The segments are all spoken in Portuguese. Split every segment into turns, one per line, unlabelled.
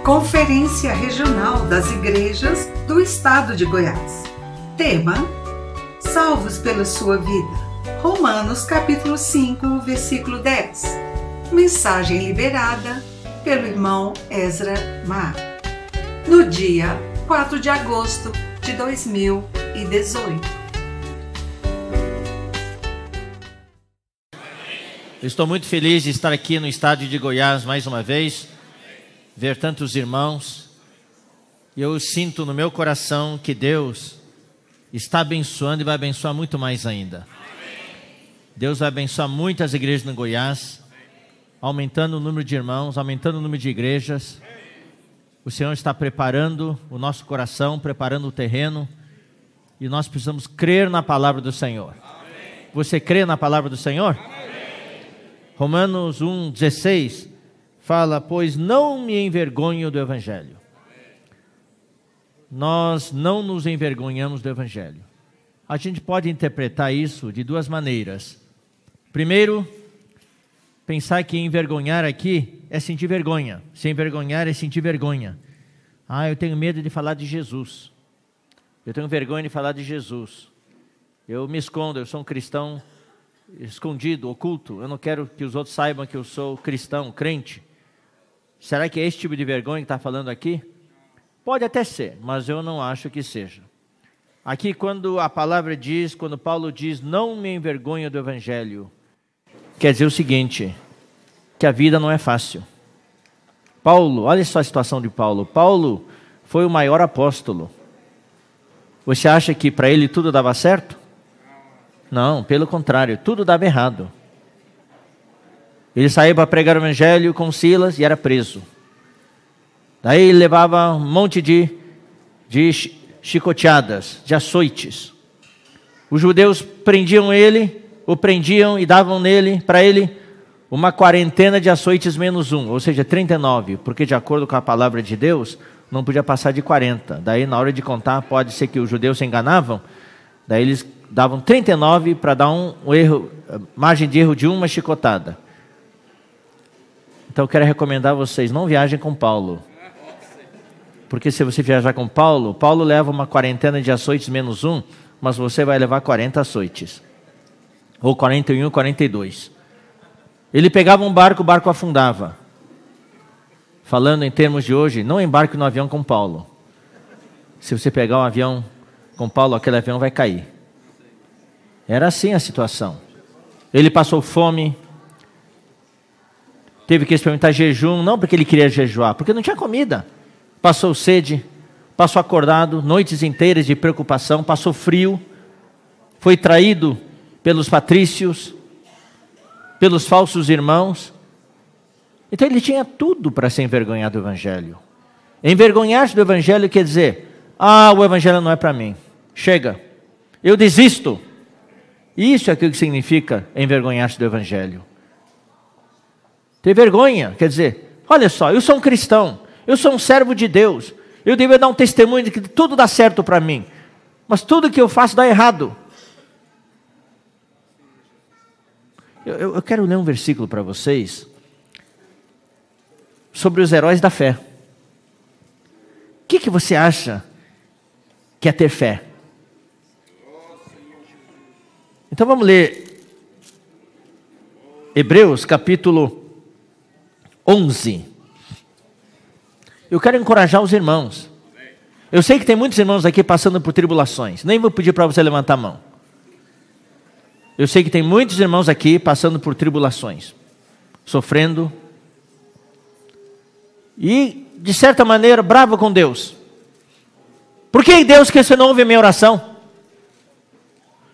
Conferência Regional das Igrejas do Estado de Goiás. Tema: Salvos pela sua vida. Romanos capítulo 5, versículo 10. Mensagem liberada pelo irmão Ezra Mar. No dia 4 de agosto de 2018.
Estou muito feliz de estar aqui no estado de Goiás mais uma vez, ver tantos irmãos. E eu sinto no meu coração que Deus está abençoando e vai abençoar muito mais ainda. Deus vai abençoar muitas igrejas no Goiás, aumentando o número de irmãos, aumentando o número de igrejas. O Senhor está preparando o nosso coração, preparando o terreno, e nós precisamos crer na palavra do Senhor. Você crê na palavra do Senhor? Romanos 1,16 fala: pois não me envergonho do Evangelho. Nós não nos envergonhamos do Evangelho. A gente pode interpretar isso de duas maneiras. Primeiro, pensar que envergonhar aqui é sentir vergonha. Se envergonhar é sentir vergonha. Eu tenho medo de falar de Jesus. Eu tenho vergonha de falar de Jesus. Eu me escondo, eu sou um cristão escondido, oculto. Eu não quero que os outros saibam que eu sou cristão, crente. Será que é esse tipo de vergonha que está falando aqui? Pode até ser, mas eu não acho que seja. Aqui quando a palavra diz, quando Paulo diz, não me envergonho do Evangelho, quer dizer o seguinte, que a vida não é fácil. Paulo, olha só a situação de Paulo. Paulo foi o maior apóstolo. Você acha que para ele tudo dava certo? Não, pelo contrário, tudo dava errado. Ele saía para pregar o Evangelho com Silas e era preso. Daí ele levava um monte de chicoteadas, de açoites. Os judeus prendiam ele, o prendiam e davam para ele uma quarentena de açoites menos um, ou seja, 39, porque de acordo com a palavra de Deus, não podia passar de 40. Daí na hora de contar, pode ser que os judeus se enganavam, daí eles davam 39 para dar margem de erro de uma chicotada. Então eu quero recomendar a vocês, não viajem com Paulo. Porque se você viajar com Paulo, Paulo leva uma quarentena de açoites menos um, mas você vai levar 40 açoites. Ou 41, 42. Ele pegava um barco, o barco afundava. Falando em termos de hoje, não embarque no avião com Paulo. Se você pegar um avião com Paulo, aquele avião vai cair. Era assim a situação. Ele passou fome. Teve que experimentar jejum, não porque ele queria jejuar, porque não tinha comida. Passou sede, passou acordado, noites inteiras de preocupação, passou frio, foi traído pelos patrícios, pelos falsos irmãos. Então ele tinha tudo para se envergonhar do Evangelho. Envergonhar-se do Evangelho quer dizer, o Evangelho não é para mim, chega, eu desisto. Isso é aquilo que significa envergonhar-se do Evangelho. Ter vergonha, quer dizer, olha só, eu sou um cristão, eu sou um servo de Deus, eu devo dar um testemunho de que tudo dá certo para mim, mas tudo que eu faço dá errado. Eu quero ler um versículo para vocês sobre os heróis da fé. O que você acha que é ter fé? Então vamos ler Hebreus capítulo 11. Eu quero encorajar os irmãos. Eu sei que tem muitos irmãos aqui passando por tribulações. Nem vou pedir para você levantar a mão. Eu sei que tem muitos irmãos aqui passando por tribulações, sofrendo e, de certa maneira, bravo com Deus. Por que Deus que você não ouve a minha oração?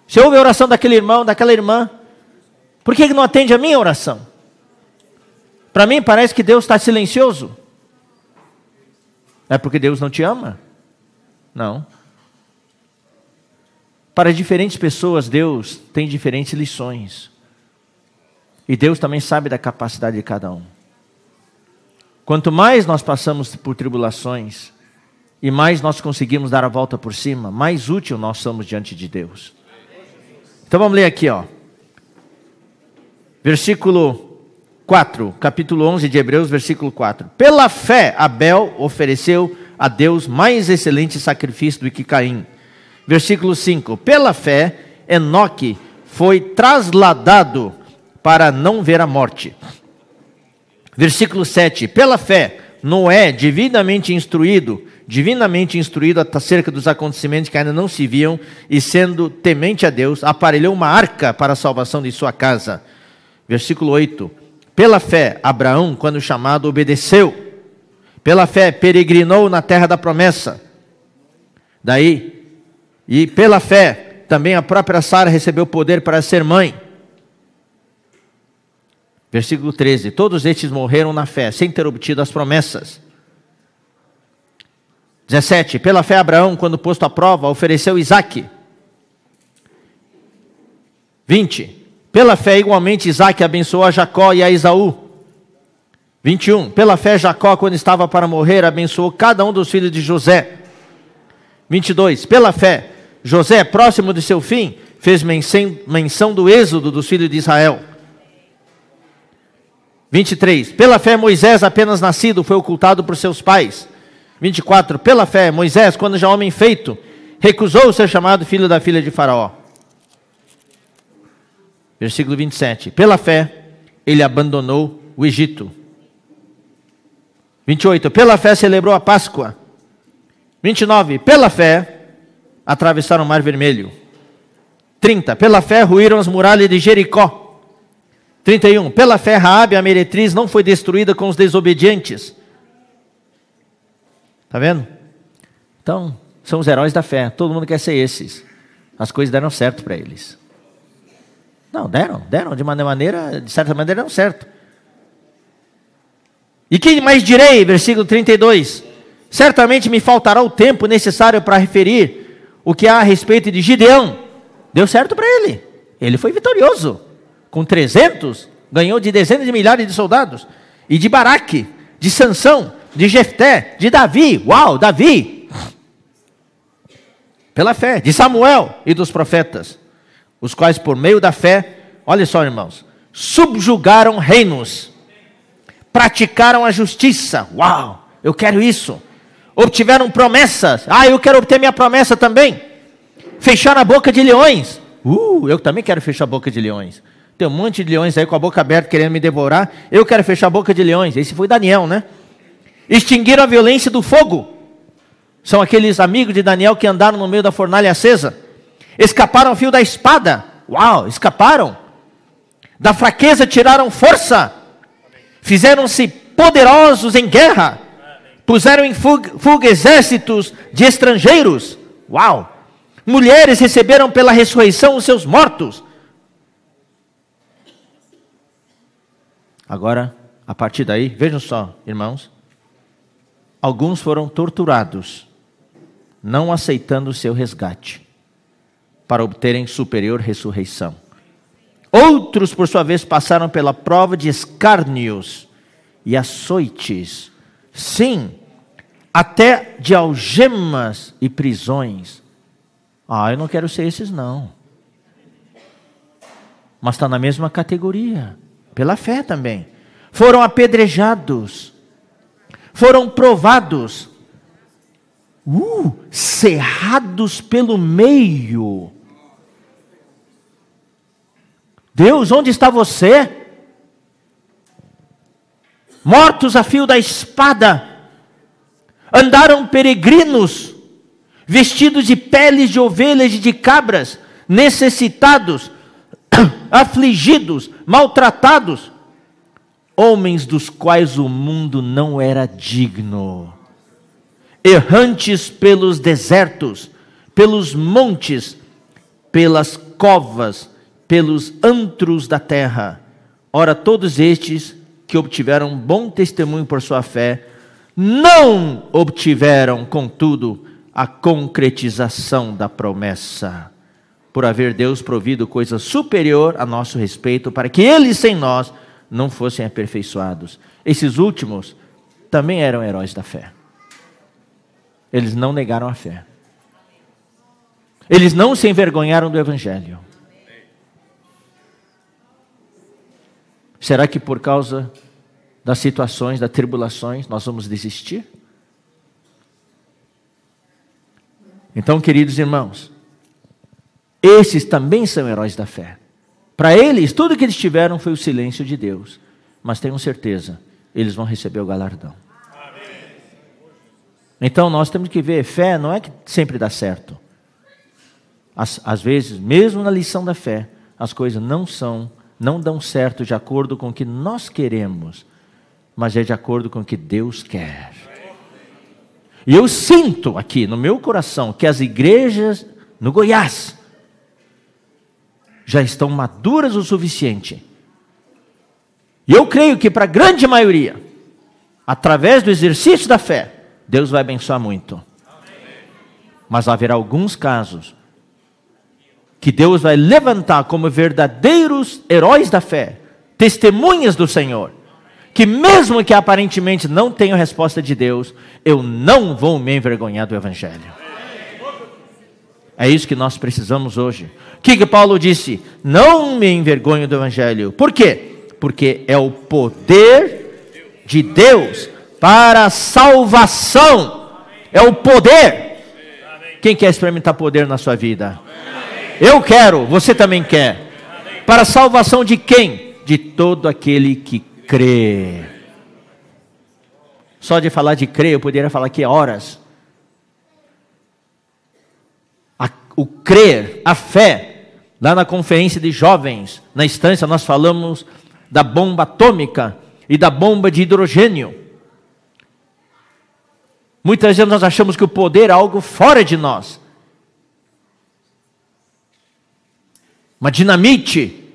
Se ouve a oração daquele irmão, daquela irmã, por que não atende a minha oração? Para mim parece que Deus está silencioso. É porque Deus não te ama? Não. Para diferentes pessoas, Deus tem diferentes lições. E Deus também sabe da capacidade de cada um. Quanto mais nós passamos por tribulações, e mais nós conseguimos dar a volta por cima, mais útil nós somos diante de Deus. Então vamos ler aqui, Versículo 4, capítulo 11 de Hebreus, versículo 4. Pela fé, Abel ofereceu a Deus mais excelente sacrifício do que Caim. Versículo 5. Pela fé, Enoque foi trasladado para não ver a morte. Versículo 7. Pela fé, Noé, divinamente instruído acerca dos acontecimentos que ainda não se viam, e sendo temente a Deus, aparelhou uma arca para a salvação de sua casa. Versículo 8. Pela fé, Abraão, quando chamado, obedeceu. Pela fé, peregrinou na terra da promessa. E pela fé, também a própria Sara recebeu poder para ser mãe. Versículo 13. Todos estes morreram na fé, sem ter obtido as promessas. 17. Pela fé, Abraão, quando posto à prova, ofereceu Isaque. 20. Pela fé, igualmente, Isaque abençoou a Jacó e a Esaú. 21. Pela fé, Jacó, quando estava para morrer, abençoou cada um dos filhos de José. 22. Pela fé, José, próximo de seu fim, fez menção do êxodo dos filhos de Israel. 23. Pela fé, Moisés, apenas nascido, foi ocultado por seus pais. 24. Pela fé, Moisés, quando já homem feito, recusou ser chamado filho da filha de Faraó. Versículo 27. Pela fé, ele abandonou o Egito. 28. Pela fé celebrou a Páscoa. 29. Pela fé atravessaram o Mar Vermelho. 30. Pela fé ruíram as muralhas de Jericó. 31. Pela fé Raabe, a meretriz, não foi destruída com os desobedientes. Está vendo? Então, são os heróis da fé. Todo mundo quer ser esses. As coisas deram certo para eles. Não, deram de maneira, de certa maneira deram certo. E que mais direi, versículo 32, certamente me faltará o tempo necessário para referir o que há a respeito de Gideão. Deu certo para ele, ele foi vitorioso, com 300, ganhou de dezenas de milhares de soldados, e de Baraque, de Sansão, de Jefté, de Davi, uau, Davi, pela fé, de Samuel e dos profetas, os quais por meio da fé, olha só irmãos, subjugaram reinos, praticaram a justiça, uau, eu quero isso, obtiveram promessas, eu quero obter minha promessa também, fecharam a boca de leões, eu também quero fechar a boca de leões, tem um monte de leões aí com a boca aberta querendo me devorar, eu quero fechar a boca de leões, esse foi Daniel, né? Extinguiram a violência do fogo, são aqueles amigos de Daniel que andaram no meio da fornalha acesa, escaparam ao fio da espada, uau, escaparam, da fraqueza tiraram força, fizeram-se poderosos em guerra, puseram em fuga exércitos de estrangeiros, uau, mulheres receberam pela ressurreição os seus mortos. Agora, a partir daí, vejam só, irmãos, alguns foram torturados, não aceitando o seu resgate, para obterem superior ressurreição. Outros, por sua vez, passaram pela prova de escárnios e açoites. Sim, até de algemas e prisões. Eu não quero ser esses não. Mas está na mesma categoria. Pela fé também. Foram apedrejados. Foram provados. Cerrados pelo meio. Deus, onde está você? Mortos a fio da espada, andaram peregrinos, vestidos de peles de ovelhas e de cabras, necessitados, afligidos, maltratados, homens dos quais o mundo não era digno, errantes pelos desertos, pelos montes, pelas covas, pelos antros da terra. Ora, todos estes que obtiveram bom testemunho por sua fé, não obtiveram, contudo, a concretização da promessa, por haver Deus provido coisa superior a nosso respeito, para que eles sem nós não fossem aperfeiçoados. Esses últimos também eram heróis da fé. Eles não negaram a fé. Eles não se envergonharam do Evangelho. Será que por causa das situações, das tribulações, nós vamos desistir? Então, queridos irmãos, esses também são heróis da fé. Para eles, tudo que eles tiveram foi o silêncio de Deus. Mas tenham certeza, eles vão receber o galardão. Então, nós temos que ver, fé não é que sempre dá certo. Às vezes, mesmo na lição da fé, as coisas não dão certo de acordo com o que nós queremos, mas é de acordo com o que Deus quer. E eu sinto aqui no meu coração que as igrejas no Goiás já estão maduras o suficiente. E eu creio que para a grande maioria, através do exercício da fé, Deus vai abençoar muito. Mas haverá alguns casos que Deus vai levantar como verdadeiros heróis da fé, testemunhas do Senhor, que mesmo que aparentemente não tenham resposta de Deus, eu não vou me envergonhar do Evangelho. É isso que nós precisamos hoje. O que Paulo disse? Não me envergonho do Evangelho. Por quê? Porque é o poder de Deus para a salvação. É o poder. Quem quer experimentar poder na sua vida? Eu quero, você também quer. Para a salvação de quem? De todo aquele que crê. Só de falar de crer, eu poderia falar aqui horas. O crer, a fé, lá na conferência de jovens, na instância nós falamos da bomba atômica e da bomba de hidrogênio. Muitas vezes nós achamos que o poder é algo fora de nós. Uma dinamite,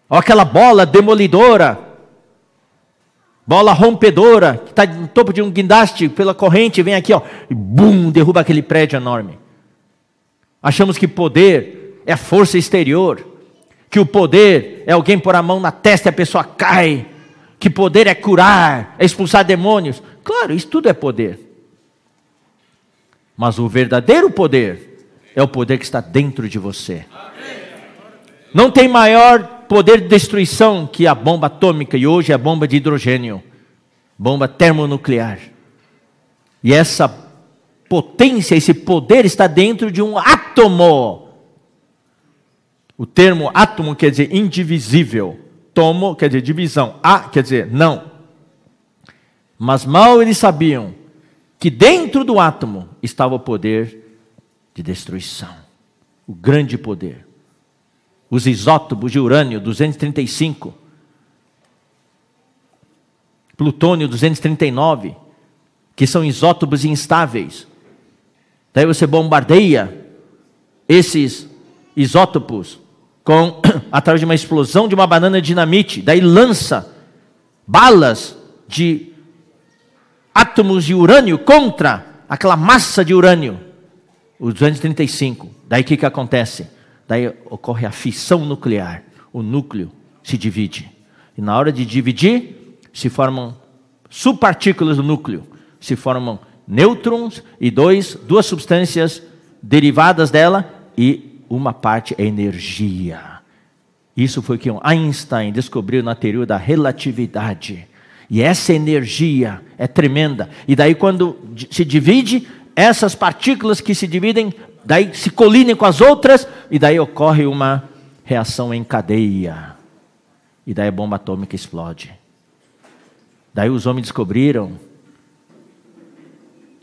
ou aquela bola demolidora, bola rompedora, que está no topo de um guindaste pela corrente, vem aqui, ó, e bum, derruba aquele prédio enorme. Achamos que poder é força exterior, que o poder é alguém pôr a mão na testa e a pessoa cai, que poder é curar, é expulsar demônios. Claro, isso tudo é poder. Mas o verdadeiro poder é o poder que está dentro de você. Não tem maior poder de destruição que a bomba atômica, e hoje é a bomba de hidrogênio, bomba termonuclear. E essa potência, esse poder está dentro de um átomo. O termo átomo quer dizer indivisível. Tomo quer dizer divisão. Quer dizer não. Mas mal eles sabiam que dentro do átomo estava o poder de destruição. O grande poder. Os isótopos de urânio 235, plutônio 239, que são isótopos instáveis. Daí você bombardeia esses isótopos através de uma explosão de uma banana de dinamite. Daí lança balas de átomos de urânio contra aquela massa de urânio, o 235. Daí o que acontece? Daí ocorre a fissão nuclear. O núcleo se divide. E na hora de dividir, se formam subpartículas do núcleo. Se formam nêutrons e duas substâncias derivadas dela, e uma parte é energia. Isso foi o que Einstein descobriu na teoria da relatividade. E essa energia é tremenda. E daí quando se divide, essas partículas que se dividem, daí se colinem com as outras, e daí ocorre uma reação em cadeia. E daí a bomba atômica explode. Daí os homens descobriram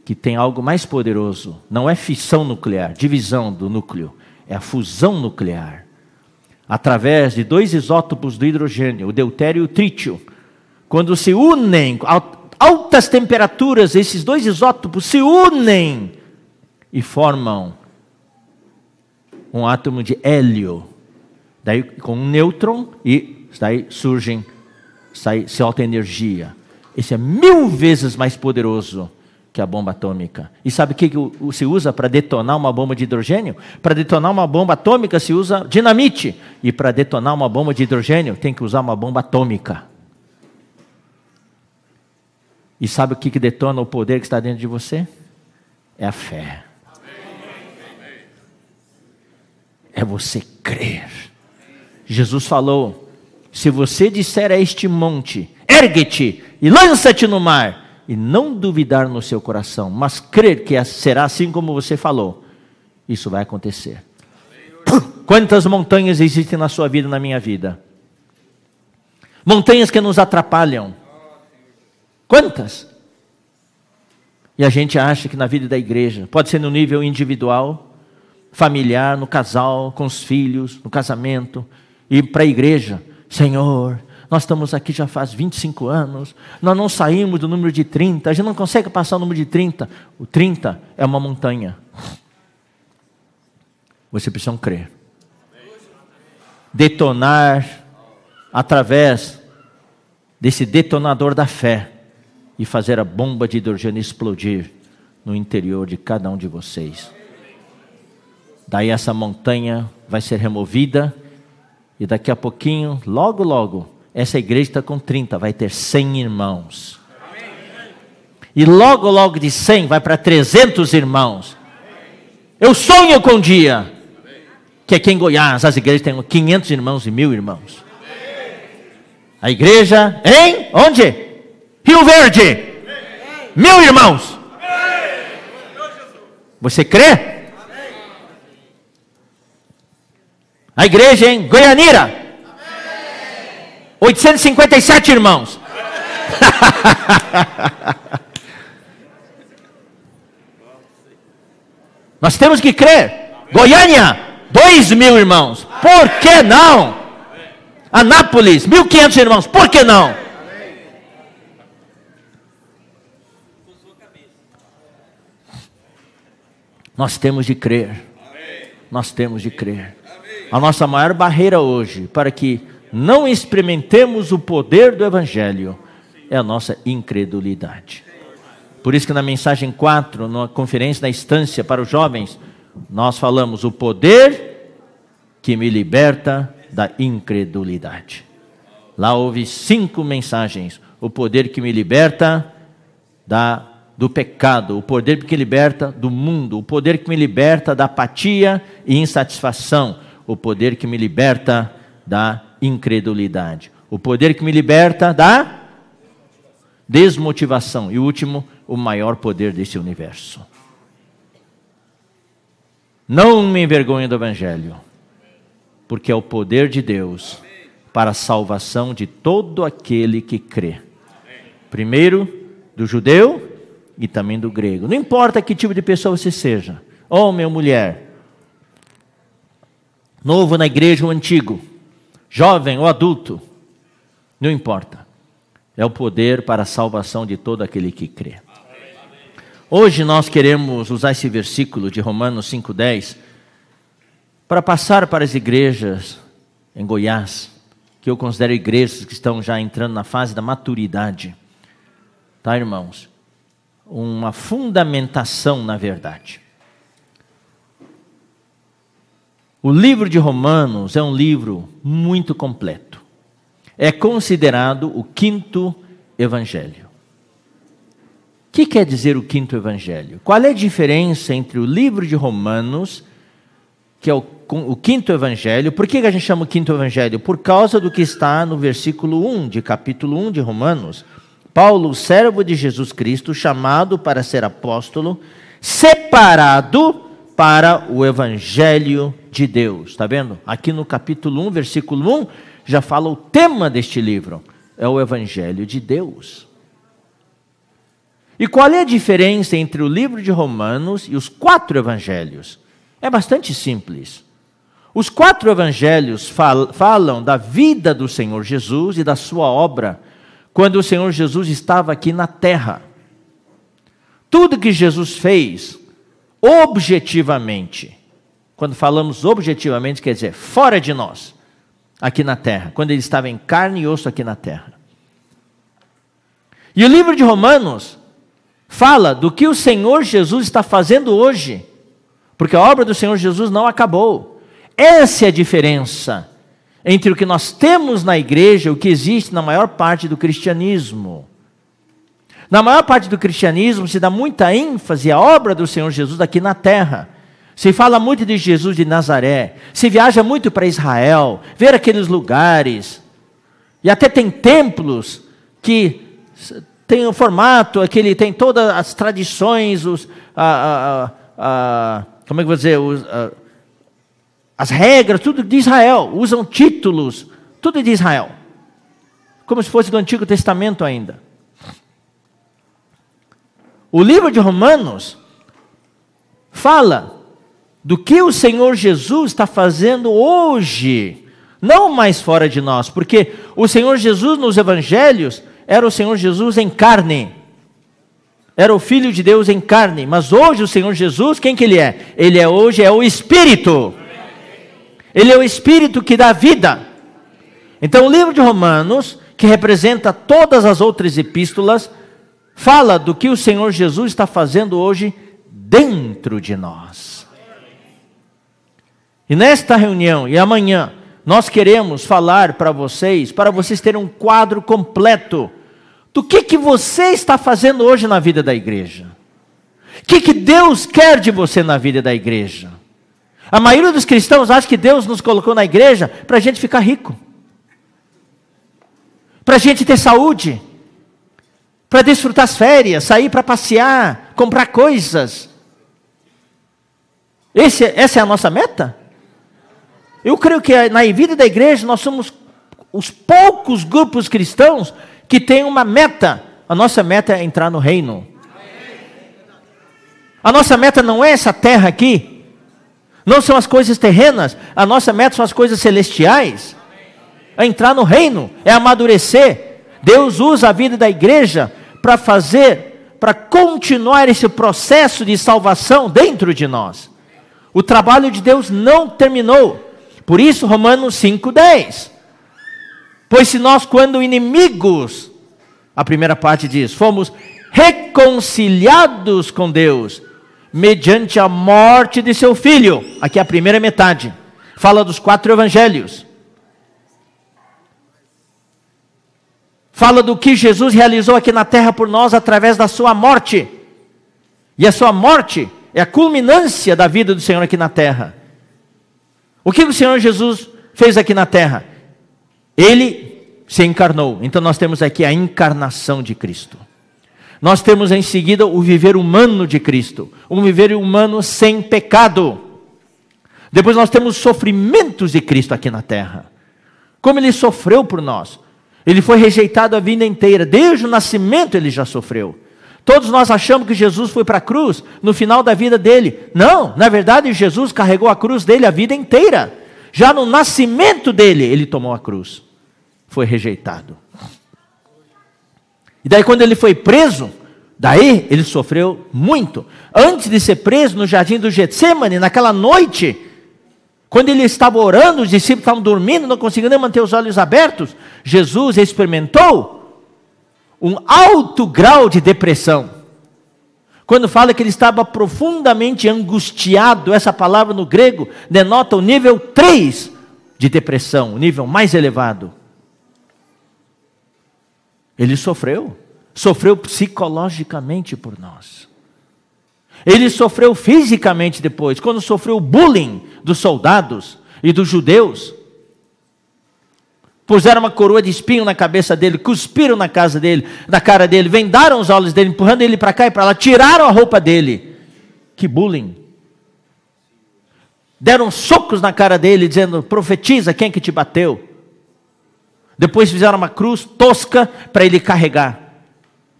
que tem algo mais poderoso. Não é fissão nuclear, divisão do núcleo. É a fusão nuclear. Através de dois isótopos do hidrogênio, o deutério e o trítio. Quando se unem, a altas temperaturas, esses dois isótopos se unem e formam um átomo de hélio. Daí com um nêutron, e daí se solta energia. Esse é 1000 vezes mais poderoso que a bomba atômica. E sabe o que se usa para detonar uma bomba de hidrogênio? Para detonar uma bomba atômica se usa dinamite. E para detonar uma bomba de hidrogênio tem que usar uma bomba atômica. E sabe o que detona o poder que está dentro de você? É a fé. É você crer. Jesus falou Se você disser a este monte, ergue-te e lança-te no mar, e não duvidar no seu coração, mas crer que será assim como você falou, isso vai acontecer. Quantas montanhas existem na sua vida e na minha vida? Montanhas que nos atrapalham. Quantas? E a gente acha que na vida da igreja, pode ser no nível individual, familiar, no casal, com os filhos, no casamento, e para a igreja, Senhor, nós estamos aqui já faz 25 anos, nós não saímos do número de 30, a gente não consegue passar o número de 30. O 30 é uma montanha. Você precisa crer. Detonar através desse detonador da fé e fazer a bomba de hidrogênio explodir no interior de cada um de vocês. Daí essa montanha vai ser removida e daqui a pouquinho, logo, logo, essa igreja está com 30, vai ter 100 irmãos. E logo, logo de 100 vai para 300 irmãos. Eu sonho com um dia que aqui em Goiás as igrejas têm 500 irmãos e 1000 irmãos. A igreja em onde? Rio Verde. 1000 irmãos. Você crê? A igreja em Goianira. 857 irmãos. Nós temos que crer. Goiânia, 2.000 irmãos. Por que não? Anápolis, 1.500 irmãos. Por que não? Nós temos de crer. Nós temos de crer. A nossa maior barreira hoje, para que não experimentemos o poder do Evangelho, é a nossa incredulidade. Por isso que na mensagem 4, na conferência da instância para os jovens, nós falamos o poder que me liberta da incredulidade. Lá houve 5 mensagens. O poder que me liberta do pecado, o poder que me liberta do mundo, o poder que me liberta da apatia e insatisfação, o poder que me liberta da incredulidade, o poder que me liberta da desmotivação e o último, o maior poder desse universo. Não me envergonhe do Evangelho, porque é o poder de Deus para a salvação de todo aquele que crê. Primeiro, do judeu e também do grego. Não importa que tipo de pessoa você seja, homem ou mulher, novo na igreja ou antigo, jovem ou adulto, não importa. É o poder para a salvação de todo aquele que crê. Hoje nós queremos usar esse versículo de Romanos 5,10 para passar para as igrejas em Goiás, que eu considero igrejas que estão já entrando na fase da maturidade. Tá, irmãos? Uma fundamentação na verdade. O livro de Romanos é um livro muito completo. É considerado o 5º evangelho. O que quer dizer o 5º evangelho? Qual é a diferença entre o livro de Romanos, que é o 5º evangelho? Por que a gente chama o 5º evangelho? Por causa do que está no versículo 1, de capítulo 1 de Romanos. Paulo, servo de Jesus Cristo, chamado para ser apóstolo, separado para o Evangelho de Deus. Está vendo? Aqui no capítulo 1, versículo 1, já fala o tema deste livro. É o Evangelho de Deus. E qual é a diferença entre o livro de Romanos e os 4 evangelhos? É bastante simples. Os 4 evangelhos falam da vida do Senhor Jesus e da sua obra, quando o Senhor Jesus estava aqui na terra. Tudo que Jesus fez, objetivamente, quando falamos objetivamente, quer dizer, fora de nós, aqui na terra, quando ele estava em carne e osso aqui na terra. E o livro de Romanos fala do que o Senhor Jesus está fazendo hoje, porque a obra do Senhor Jesus não acabou. Essa é a diferença entre o que nós temos na igreja e o que existe na maior parte do cristianismo. Na maior parte do cristianismo se dá muita ênfase à obra do Senhor Jesus aqui na terra. Se fala muito de Jesus de Nazaré, se viaja muito para Israel, ver aqueles lugares, E até tem templos que tem o formato, aquele, tem todas as tradições, como é que eu vou dizer, as regras, tudo de Israel, usam títulos, tudo de Israel, como se fosse do Antigo Testamento ainda. O livro de Romanos fala do que o Senhor Jesus está fazendo hoje, não mais fora de nós, porque o Senhor Jesus nos evangelhos era o Senhor Jesus em carne, era o Filho de Deus em carne, mas hoje o Senhor Jesus, quem que Ele é? Ele hoje é o Espírito, Ele é o Espírito que dá vida. Então o livro de Romanos, que representa todas as outras epístolas, fala do que o Senhor Jesus está fazendo hoje dentro de nós. E nesta reunião e amanhã, nós queremos falar para vocês terem um quadro completo do que você está fazendo hoje na vida da igreja. O que Deus quer de você na vida da igreja. A maioria dos cristãos acha que Deus nos colocou na igreja para a gente ficar rico, para a gente ter saúde, para desfrutar as férias, sair para passear, comprar coisas. Essa é a nossa meta? Eu creio que na vida da igreja nós somos os poucos grupos cristãos que têm uma meta. A nossa meta é entrar no reino. A nossa meta não é essa terra aqui, não são as coisas terrenas, a nossa meta são as coisas celestiais. É entrar no reino, é amadurecer. Deus usa a vida da igreja para continuar esse processo de salvação dentro de nós. O trabalho de Deus não terminou. Por isso, Romanos 5:10. Pois se nós, quando inimigos, a primeira parte diz, fomos reconciliados com Deus, mediante a morte de seu Filho. Aqui é a primeira metade. Fala dos 4 evangelhos. Fala do que Jesus realizou aqui na terra por nós através da sua morte. E a sua morte é a culminância da vida do Senhor aqui na terra. O que o Senhor Jesus fez aqui na terra? Ele se encarnou. Então nós temos aqui a encarnação de Cristo. Nós temos em seguida o viver humano de Cristo. Um viver humano sem pecado. Depois nós temos os sofrimentos de Cristo aqui na terra. Como Ele sofreu por nós. Ele foi rejeitado a vida inteira. Desde o nascimento Ele já sofreu. Todos nós achamos que Jesus foi para a cruz no final da vida dele. Não, na verdade Jesus carregou a cruz dele a vida inteira. Já no nascimento dele, Ele tomou a cruz. Foi rejeitado. E daí quando Ele foi preso, daí Ele sofreu muito. Antes de ser preso no jardim do Getsêmani, naquela noite, quando Ele estava orando, os discípulos estavam dormindo, não conseguiam nem manter os olhos abertos, Jesus experimentou um alto grau de depressão. Quando fala que Ele estava profundamente angustiado, essa palavra no grego denota o nível 3 de depressão, o nível mais elevado. Ele sofreu psicologicamente por nós. Ele sofreu fisicamente depois, quando sofreu o bullying dos soldados e dos judeus. Puseram uma coroa de espinho na cabeça dele, cuspiram na cara dele, vendaram os olhos dele, empurrando ele para cá e para lá, tiraram a roupa dele. Que bullying. Deram socos na cara dele, dizendo, profetiza quem que te bateu. Depois fizeram uma cruz tosca para ele carregar.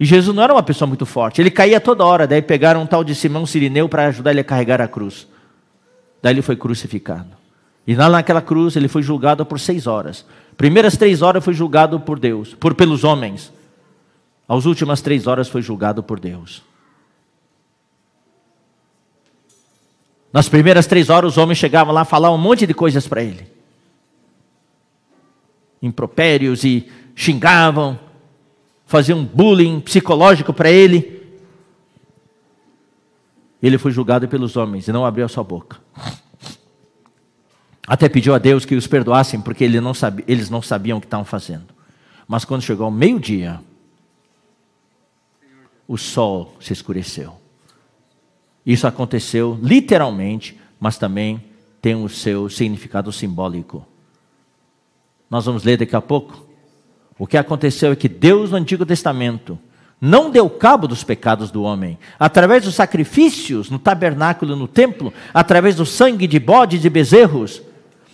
E Jesus não era uma pessoa muito forte, ele caía toda hora. Daí pegaram um tal de Simão Cirineu para ajudar ele a carregar a cruz. Daí ele foi crucificado. E lá naquela cruz ele foi julgado por 6 horas. Primeiras 3 horas foi julgado por Deus, pelos homens. As últimas 3 horas foi julgado por Deus. Nas primeiras 3 horas os homens chegavam lá, falavam um monte de coisas para ele. Impropérios e xingavam, faziam bullying psicológico para ele. Ele foi julgado pelos homens e não abriu a sua boca. Até pediu a Deus que os perdoassem, porque eles não sabiam o que estavam fazendo. Mas quando chegou ao meio-dia, o sol se escureceu. Isso aconteceu literalmente, mas também tem o seu significado simbólico. Nós vamos ler daqui a pouco O que aconteceu é que Deus, no Antigo Testamento, não deu cabo dos pecados do homem. Através dos sacrifícios no tabernáculo, no templo, através do sangue de bodes e de bezerros,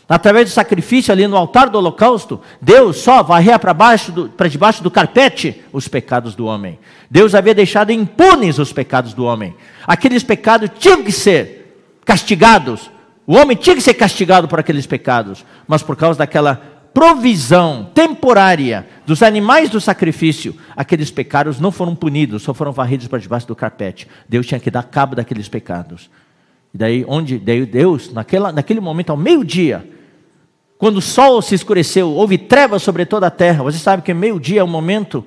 através do sacrifício ali no altar do holocausto, Deus só varria para debaixo do carpete os pecados do homem. Deus havia deixado impunes os pecados do homem. Aqueles pecados tinham que ser castigados. O homem tinha que ser castigado por aqueles pecados. Mas por causa daquela provisão temporária dos animais do sacrifício, aqueles pecados não foram punidos, só foram varridos para debaixo do carpete. Deus tinha que dar cabo daqueles pecados. E daí Deus, naquele momento, ao meio-dia, quando o sol se escureceu, houve trevas sobre toda a terra. Você sabe que meio-dia é o momento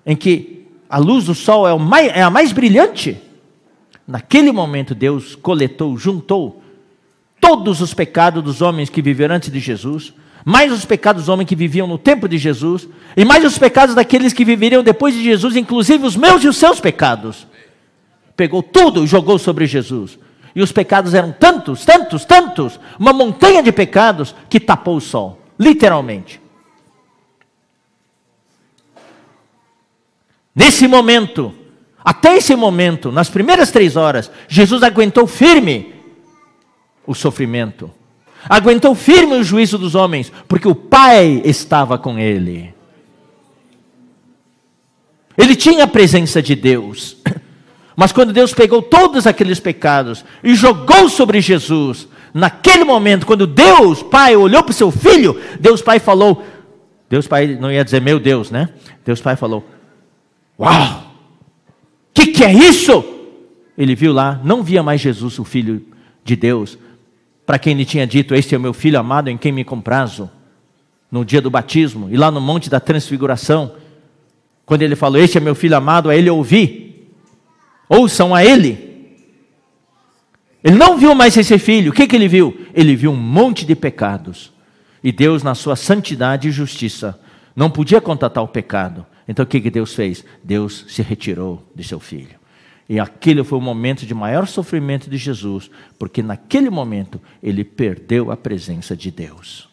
em que a luz do sol é a mais brilhante. Naquele momento Deus juntou todos os pecados dos homens que viveram antes de Jesus, mais os pecados dos homens que viviam no tempo de Jesus, e mais os pecados daqueles que viveriam depois de Jesus, inclusive os meus e os seus pecados. Pegou tudo e jogou sobre Jesus. E os pecados eram tantos, uma montanha de pecados que tapou o sol, literalmente. Nesse momento, até esse momento, nas primeiras 3 horas, Jesus aguentou firme o sofrimento. Aguentou firme o juízo dos homens, porque o Pai estava com ele. Ele tinha a presença de Deus. Mas quando Deus pegou todos aqueles pecados e jogou sobre Jesus, naquele momento, quando Deus Pai olhou para o seu filho, Deus Pai falou, Deus Pai não ia dizer meu Deus, né? Deus Pai falou, uau, que é isso? Ele viu lá, não via mais Jesus, o Filho de Deus, para quem ele tinha dito, este é o meu Filho amado em quem me comprazo, no dia do batismo, e lá no Monte da Transfiguração, quando ele falou, este é meu Filho amado, a ele ouvi. Ouçam a ele. Ele não viu mais esse filho. O que ele viu? Ele viu um monte de pecados. E Deus, na sua santidade e justiça, não podia contatar o pecado. Então o que Deus fez? Deus se retirou de seu filho. E aquele foi o momento de maior sofrimento de Jesus, porque naquele momento ele perdeu a presença de Deus.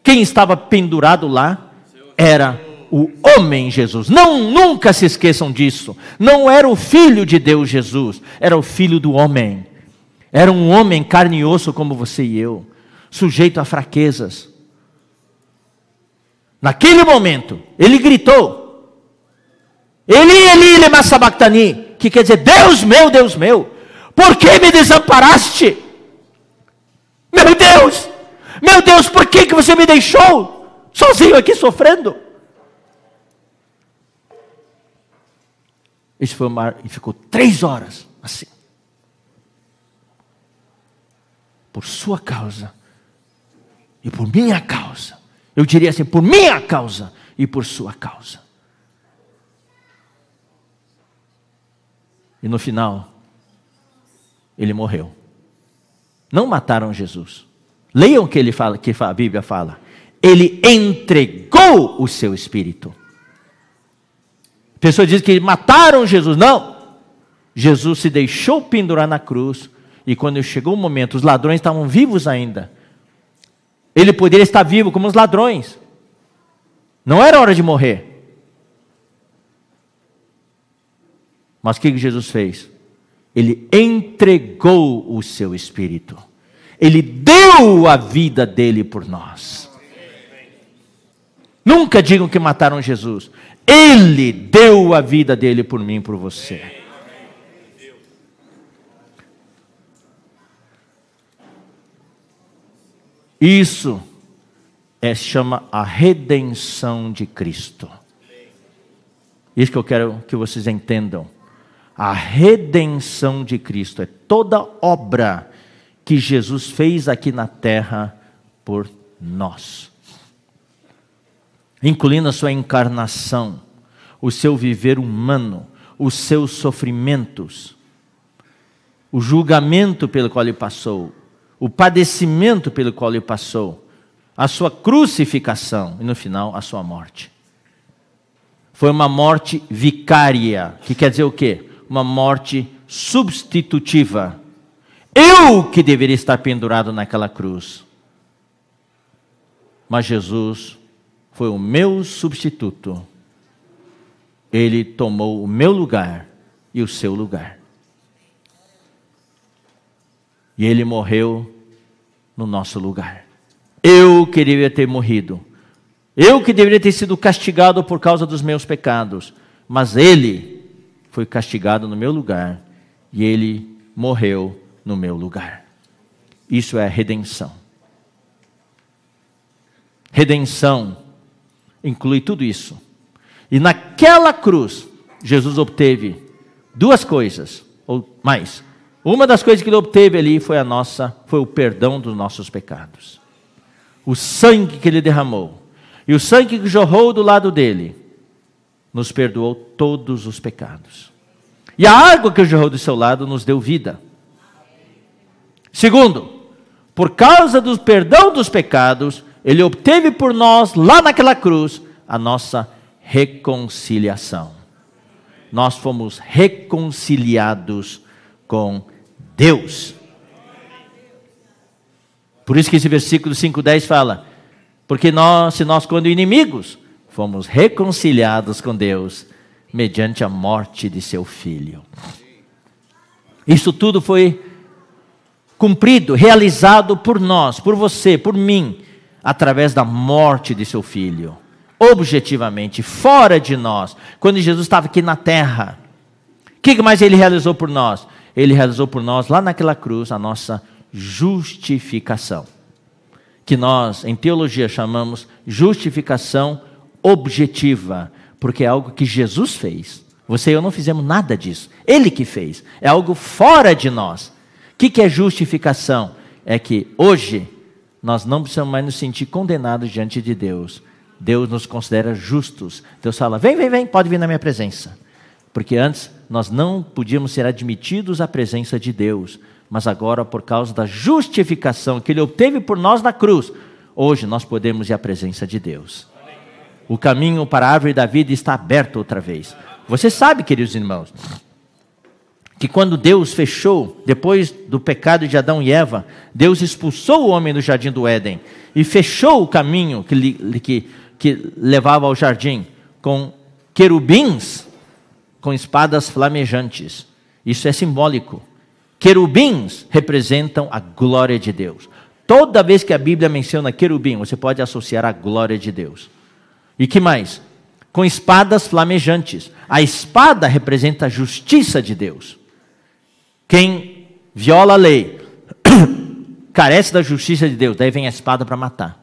Quem estava pendurado lá era o homem Jesus. Nunca se esqueçam disso. Não era o Filho de Deus Jesus, era o Filho do homem. Era um homem carne e osso como você e eu, sujeito a fraquezas. Naquele momento, ele gritou, Eli, lema sabachthani, que quer dizer, Deus meu, por que me desamparaste? Meu Deus, por que você me deixou sozinho aqui sofrendo? Esse foi o mar, e ficou 3 horas assim. Por sua causa e por minha causa. Eu diria assim, por minha causa e por sua causa. E no final, ele morreu. Não mataram Jesus. Leiam o que ele fala, que a Bíblia fala. Ele entregou o seu espírito. Pessoas dizem que mataram Jesus. Não. Jesus se deixou pendurar na cruz. E quando chegou o momento, os ladrões estavam vivos ainda. Ele poderia estar vivo como os ladrões. Não era hora de morrer. Mas o que Jesus fez? Ele entregou o seu espírito. Ele deu a vida dele por nós. Nunca digam que mataram Jesus. Ele deu a vida dele por mim e por você. Isso chama a redenção de Cristo. Isso que eu quero que vocês entendam. A redenção de Cristo é toda obra que Jesus fez aqui na terra por nós. Incluindo a sua encarnação, o seu viver humano, os seus sofrimentos, o julgamento pelo qual ele passou, o padecimento pelo qual ele passou, a sua crucificação e no final a sua morte. Foi uma morte vicária, que quer dizer o quê? Uma morte substitutiva. Eu que deveria estar pendurado naquela cruz. Mas Jesus foi o meu substituto. Ele tomou o meu lugar e o seu lugar. E ele morreu no nosso lugar. Eu que deveria ter morrido. Eu que deveria ter sido castigado por causa dos meus pecados. Mas ele foi castigado no meu lugar. E ele morreu no meu lugar. Isso é redenção. Redenção inclui tudo isso. E naquela cruz, Jesus obteve duas coisas, ou mais. Uma das coisas que ele obteve ali foi o perdão dos nossos pecados. O sangue que ele derramou. E o sangue que jorrou do lado dele nos perdoou todos os pecados. E a água que jorrou do seu lado nos deu vida. Segundo, por causa do perdão dos pecados, ele obteve por nós, lá naquela cruz, a nossa reconciliação. Nós fomos reconciliados com Deus. Por isso que esse versículo 5:10 fala: porque se nós quando inimigos, fomos reconciliados com Deus, mediante a morte de seu Filho. Isso tudo foi cumprido, realizado por nós, por você, por mim, através da morte de seu Filho. Objetivamente, fora de nós, quando Jesus estava aqui na terra. O que mais ele realizou por nós? Ele realizou por nós, lá naquela cruz, a nossa justificação. Que nós, em teologia, chamamos justificação objetiva. Porque é algo que Jesus fez. Você e eu não fizemos nada disso. Ele que fez. É algo fora de nós. O que é justificação? É que hoje nós não precisamos mais nos sentir condenados diante de Deus. Deus nos considera justos. Deus fala: vem, pode vir na minha presença. Porque antes nós não podíamos ser admitidos à presença de Deus. Mas agora, por causa da justificação que Ele obteve por nós na cruz, hoje nós podemos ir à presença de Deus. O caminho para a árvore da vida está aberto outra vez. Você sabe, queridos irmãos, que quando Deus fechou, depois do pecado de Adão e Eva, Deus expulsou o homem do jardim do Éden e fechou o caminho que levava ao jardim com querubins, com espadas flamejantes. Isso é simbólico. Querubins representam a glória de Deus. Toda vez que a Bíblia menciona querubim, você pode associar a glória de Deus. E que mais? Com espadas flamejantes. A espada representa a justiça de Deus. Quem viola a lei carece da justiça de Deus, daí vem a espada para matar.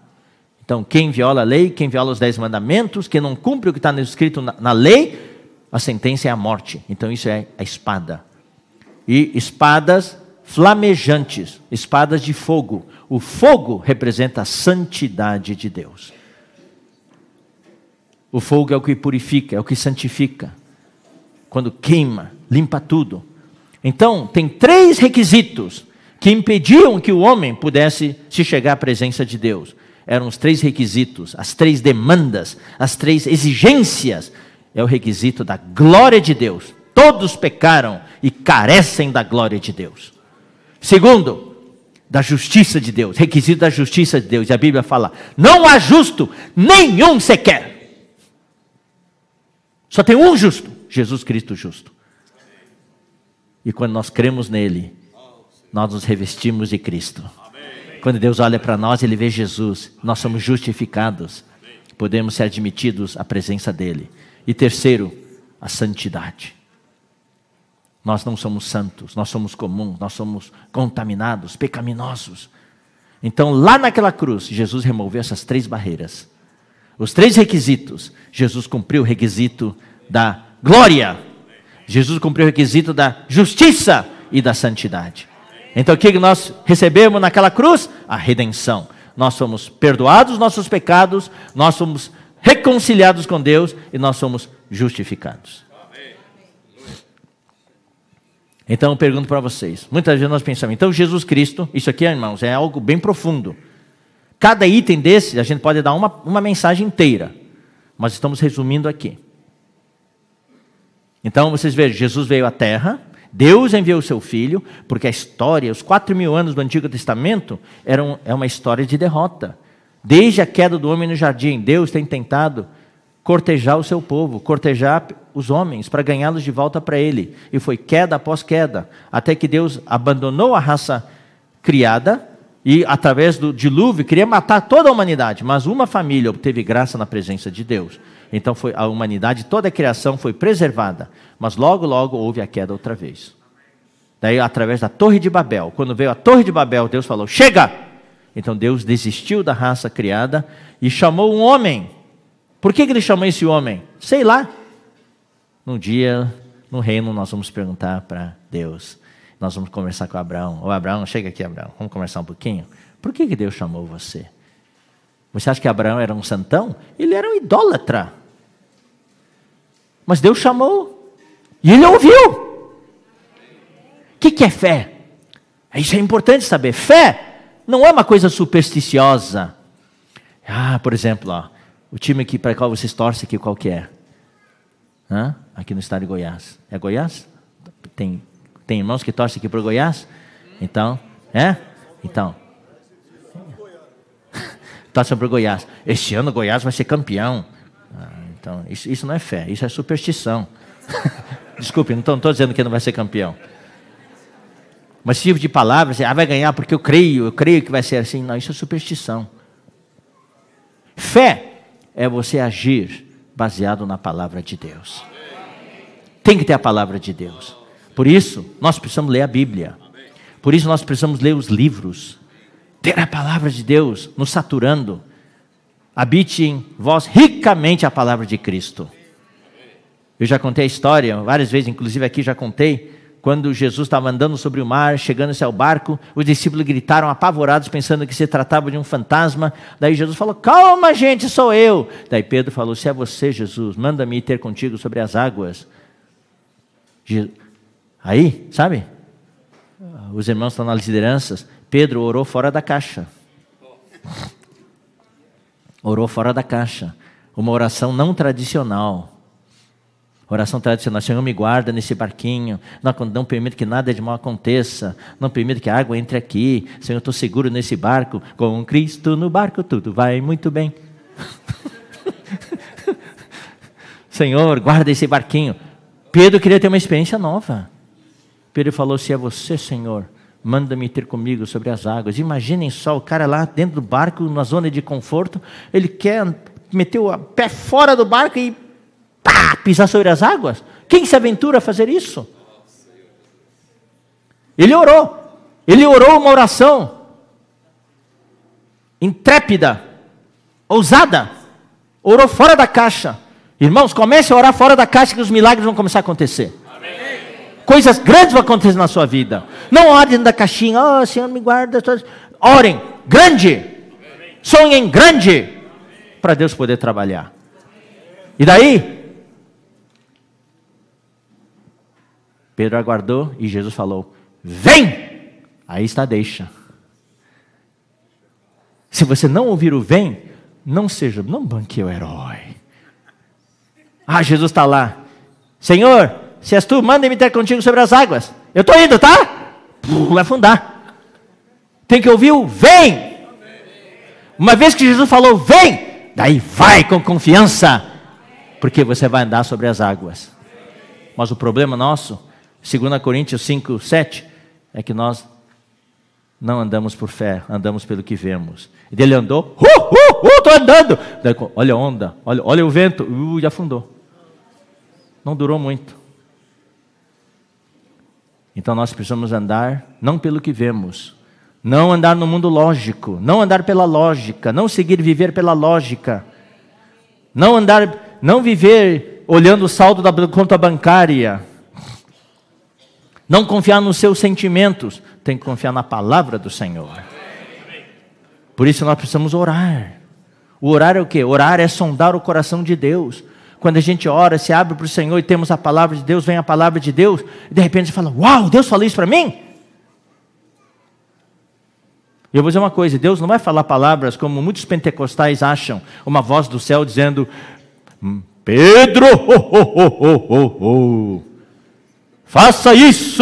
Então, quem viola a lei, quem viola os 10 mandamentos, quem não cumpre o que está escrito na lei, a sentença é a morte. Então, isso é a espada. E espadas flamejantes, espadas de fogo. O fogo representa a santidade de Deus. O fogo é o que purifica, é o que santifica. Quando queima, limpa tudo. Então, tem 3 requisitos que impediam que o homem pudesse se chegar à presença de Deus. Eram os 3 requisitos, as 3 demandas, as 3 exigências. É o requisito da glória de Deus. Todos pecaram e carecem da glória de Deus. Segundo, da justiça de Deus. Requisito da justiça de Deus. E a Bíblia fala: não há justo, nenhum sequer. Só tem um justo, Jesus Cristo justo. E quando nós cremos nele, nós nos revestimos de Cristo. Quando Deus olha para nós, Ele vê Jesus. Nós somos justificados. Podemos ser admitidos à presença dEle. E terceiro, a santidade. Nós não somos santos, nós somos comuns, nós somos contaminados, pecaminosos. Então, lá naquela cruz, Jesus removeu essas 3 barreiras. Os 3 requisitos. Jesus cumpriu o requisito da glória. Jesus cumpriu o requisito da justiça e da santidade. Então, o que nós recebemos naquela cruz? A redenção. Nós somos perdoados nossos pecados, nós somos reconciliados com Deus e nós somos justificados. Então eu pergunto para vocês, muitas vezes nós pensamos, então Jesus Cristo, isso aqui, irmãos, é algo bem profundo. Cada item desse, a gente pode dar uma mensagem inteira, mas estamos resumindo aqui. Então vocês vejam, Jesus veio à terra, Deus enviou o seu Filho, porque a história, os 4.000 anos do Antigo Testamento, é uma história de derrota. Desde a queda do homem no jardim, Deus tem tentado cortejar o seu povo, cortejar os homens para ganhá-los de volta para Ele. E foi queda após queda, até que Deus abandonou a raça criada e, através do dilúvio, queria matar toda a humanidade. Mas uma família obteve graça na presença de Deus. Então foi a humanidade, toda a criação foi preservada. Mas logo, logo houve a queda outra vez. Daí, através da Torre de Babel, quando veio a Torre de Babel, Deus falou, chega! Então Deus desistiu da raça criada e chamou um homem. Por que ele chamou esse homem? Sei lá. Um dia, no reino, nós vamos perguntar para Deus. Nós vamos conversar com Abraão. Ô Abraão, chega aqui, Abraão. Vamos conversar um pouquinho? Por que Deus chamou você? Você acha que Abraão era um santão? Ele era um idólatra. Mas Deus chamou. E ele ouviu. O que é fé? Isso é importante saber. Fé não é uma coisa supersticiosa. Por exemplo, o time para qual vocês torcem aqui, qual que é? Aqui no estado de Goiás. É Goiás? Tem irmãos que torcem aqui para o Goiás? Então, Então. Torcem para o Goiás. Este ano o Goiás vai ser campeão. Então, isso não é fé, isso é superstição. Desculpe, não estou dizendo que não vai ser campeão. Mas tipo de palavras, vai ganhar porque eu creio que vai ser assim. Não, isso é superstição. Fé é você agir baseado na palavra de Deus. Tem que ter a palavra de Deus. Por isso, nós precisamos ler a Bíblia. Por isso, nós precisamos ler os livros. Ter a palavra de Deus nos saturando. Habite em vós ricamente a palavra de Cristo. Eu já contei a história, várias vezes, inclusive aqui já contei. Quando Jesus estava andando sobre o mar, chegando-se ao barco, os discípulos gritaram apavorados, pensando que se tratava de um fantasma. Daí Jesus falou, calma gente, sou eu. Daí Pedro falou, se é você Jesus, manda-me ir ter contigo sobre as águas. Aí, sabe, os irmãos estão nas lideranças, Pedro orou fora da caixa. Orou fora da caixa. Uma oração não tradicional. Oração tradicional, Senhor me guarda nesse barquinho, não permita que nada de mal aconteça, não permita que a água entre aqui, Senhor, eu estou seguro nesse barco, com Cristo no barco tudo vai muito bem. Senhor, guarda esse barquinho. Pedro queria ter uma experiência nova. Pedro falou, se é você, Senhor, manda-me ter comigo sobre as águas. Imaginem só, o cara lá dentro do barco, na zona de conforto, ele quer meter o pé fora do barco e pisar sobre as águas? Quem se aventura a fazer isso? Ele orou uma oração intrépida, ousada, orou fora da caixa. Irmãos, comece a orar fora da caixa que os milagres vão começar a acontecer. Amém. Coisas grandes vão acontecer na sua vida. Não orem dentro da caixinha, Senhor me guarda. Orem grande, sonhem grande, para Deus poder trabalhar. E daí Pedro aguardou e Jesus falou, vem! Aí está a deixa. Se você não ouvir o vem, não banque o herói. Jesus está lá. Senhor, se és tu, manda-me ter contigo sobre as águas. Eu estou indo, tá? Vai afundar. Tem que ouvir o vem. Uma vez que Jesus falou vem, daí vai com confiança, porque você vai andar sobre as águas. Mas o problema nosso, 2 Coríntios 5, 7, é que nós não andamos por fé, andamos pelo que vemos. E ele andou, estou andando. Daí, olha a onda, olha o vento, e afundou. Não durou muito. Então nós precisamos andar, não pelo que vemos, não andar no mundo lógico, não andar pela lógica, não viver pela lógica, não viver olhando o saldo da conta bancária, não confiar nos seus sentimentos, tem que confiar na palavra do Senhor. Por isso nós precisamos orar. O orar é o quê? Orar é sondar o coração de Deus. Quando a gente ora, se abre para o Senhor e temos a palavra de Deus, vem a palavra de Deus, e de repente você fala, uau, Deus falou isso para mim? E eu vou dizer uma coisa, Deus não vai falar palavras como muitos pentecostais acham, uma voz do céu dizendo, Pedro, faça isso,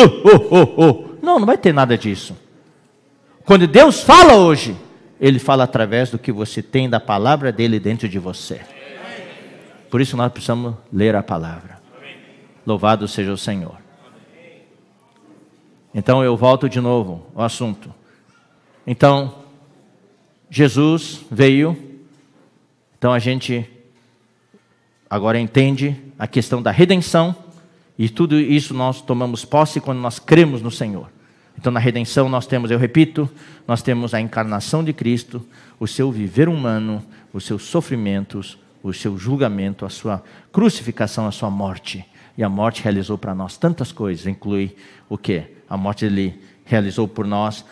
Não vai ter nada disso. Quando Deus fala hoje, Ele fala através do que você tem da palavra dele dentro de você. Por isso nós precisamos ler a palavra. Louvado seja o Senhor. Então eu volto de novo ao assunto. Então, Jesus veio. Então a gente agora entende a questão da redenção. E tudo isso nós tomamos posse quando nós cremos no Senhor. Então na redenção nós temos, eu repito, nós temos a encarnação de Cristo, o seu viver humano, os seus sofrimentos, o seu julgamento, a sua crucificação, a sua morte. E a morte realizou para nós tantas coisas, inclui o quê? A morte ele realizou por nós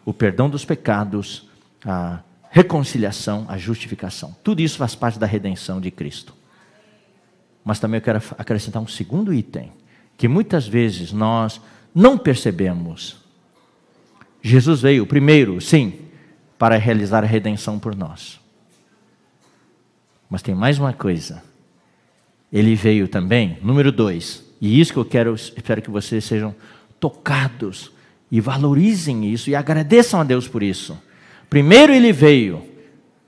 o perdão dos pecados, a reconciliação, a justificação. Tudo isso faz parte da redenção de Cristo. Mas também eu quero acrescentar um segundo item, que muitas vezes nós não percebemos. Jesus veio primeiro, sim, para realizar a redenção por nós. Mas tem mais uma coisa. Ele veio também, número 2, e isso que espero que vocês sejam tocados e valorizem isso e agradeçam a Deus por isso. Primeiro ele veio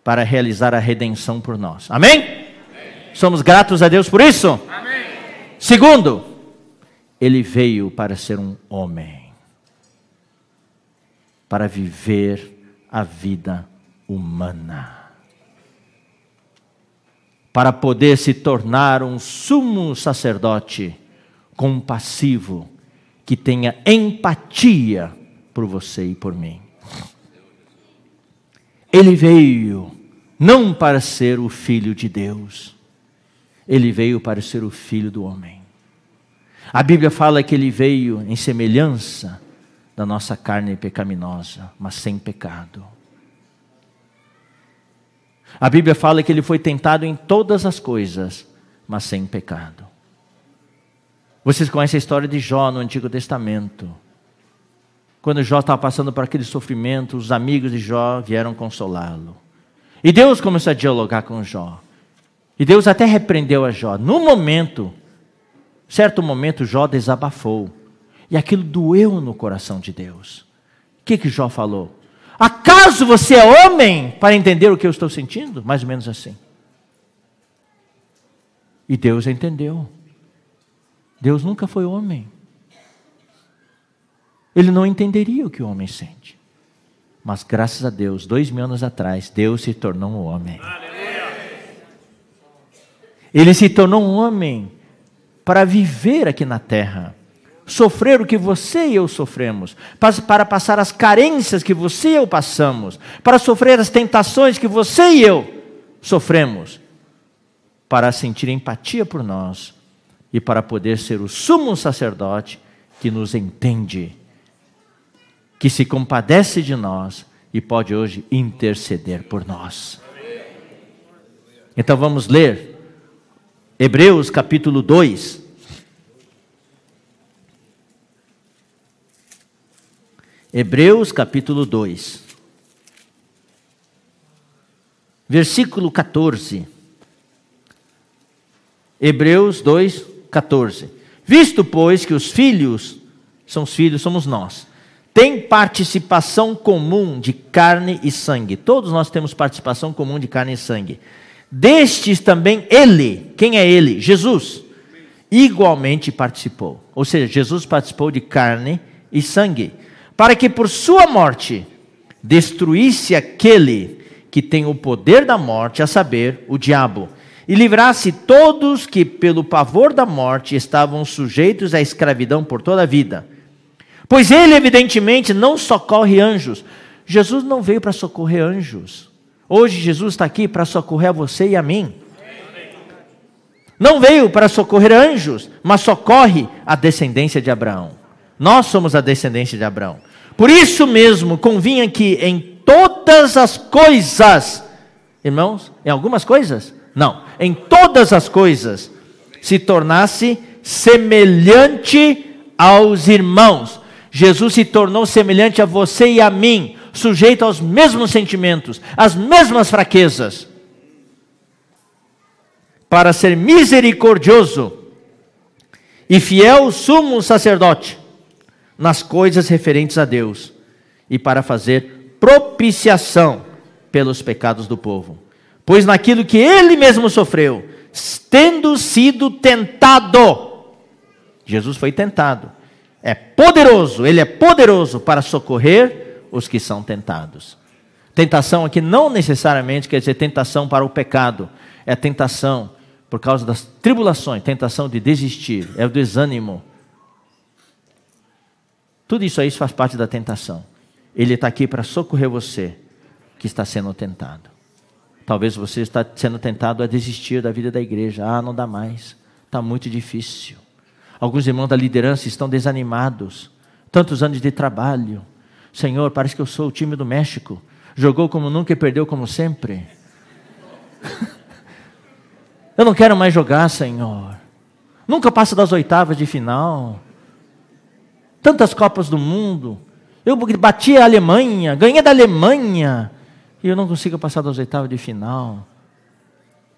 para realizar a redenção por nós. Amém? Somos gratos a Deus por isso? Amém. Segundo, ele veio para ser um homem, para viver a vida humana, para poder se tornar um sumo sacerdote compassivo, que tenha empatia por você e por mim. Ele veio não para ser o Filho de Deus, ele veio para ser o Filho do homem. A Bíblia fala que ele veio em semelhança da nossa carne pecaminosa, mas sem pecado. A Bíblia fala que ele foi tentado em todas as coisas, mas sem pecado. Vocês conhecem a história de Jó no Antigo Testamento. Quando Jó estava passando por aquele sofrimento, os amigos de Jó vieram consolá-lo. E Deus começou a dialogar com Jó. E Deus até repreendeu a Jó. Certo momento, Jó desabafou. E aquilo doeu no coração de Deus. O que Jó falou? Acaso você é homem para entender o que eu estou sentindo? Mais ou menos assim. E Deus entendeu. Deus nunca foi homem. Ele não entenderia o que o homem sente. Mas graças a Deus, 2000 anos atrás, Deus se tornou um homem. Ele se tornou um homem para viver aqui na terra. Sofrer o que você e eu sofremos. Para passar as carências que você e eu passamos. Para sofrer as tentações que você e eu sofremos. Para sentir empatia por nós. E para poder ser o sumo sacerdote que nos entende. Que se compadece de nós e pode hoje interceder por nós. Então vamos ler Hebreus capítulo 2. Hebreus capítulo 2. Versículo 14. Hebreus 2, 14. Visto, pois, que os filhos somos nós, têm participação comum de carne e sangue. Todos nós temos participação comum de carne e sangue. Destes também ele, quem é ele? Jesus, igualmente participou. Ou seja, Jesus participou de carne e sangue, para que por sua morte destruísse aquele que tem o poder da morte, a saber, o diabo, e livrasse todos que pelo pavor da morte estavam sujeitos à escravidão por toda a vida. Pois ele evidentemente não socorre anjos. Jesus não veio para socorrer anjos. Hoje Jesus está aqui para socorrer a você e a mim. Não veio para socorrer anjos, mas socorre a descendência de Abraão. Nós somos a descendência de Abraão. Por isso mesmo, convinha que em todas as coisas, irmãos, em algumas coisas? Não, em todas as coisas, se tornasse semelhante aos irmãos. Jesus se tornou semelhante a você e a mim, sujeito aos mesmos sentimentos, às mesmas fraquezas, para ser misericordioso e fiel sumo sacerdote nas coisas referentes a Deus, e para fazer propiciação pelos pecados do povo. Pois naquilo que ele mesmo sofreu, tendo sido tentado, Jesus foi tentado, ele é poderoso para socorrer os que são tentados. Tentação aqui não necessariamente quer dizer tentação para o pecado, é tentação por causa das tribulações, tentação de desistir, é o desânimo. Tudo isso aí faz parte da tentação. Ele está aqui para socorrer você que está sendo tentado. Talvez você está sendo tentado a desistir da vida da igreja. Não dá mais, está muito difícil. Alguns irmãos da liderança estão desanimados. Tantos anos de trabalho. Senhor, parece que eu sou o time do México. Jogou como nunca e perdeu como sempre. Eu não quero mais jogar, Senhor. Nunca passa das oitavas de final. Tantas Copas do Mundo. Eu bati a Alemanha, ganhei da Alemanha. E eu não consigo passar das oitavas de final.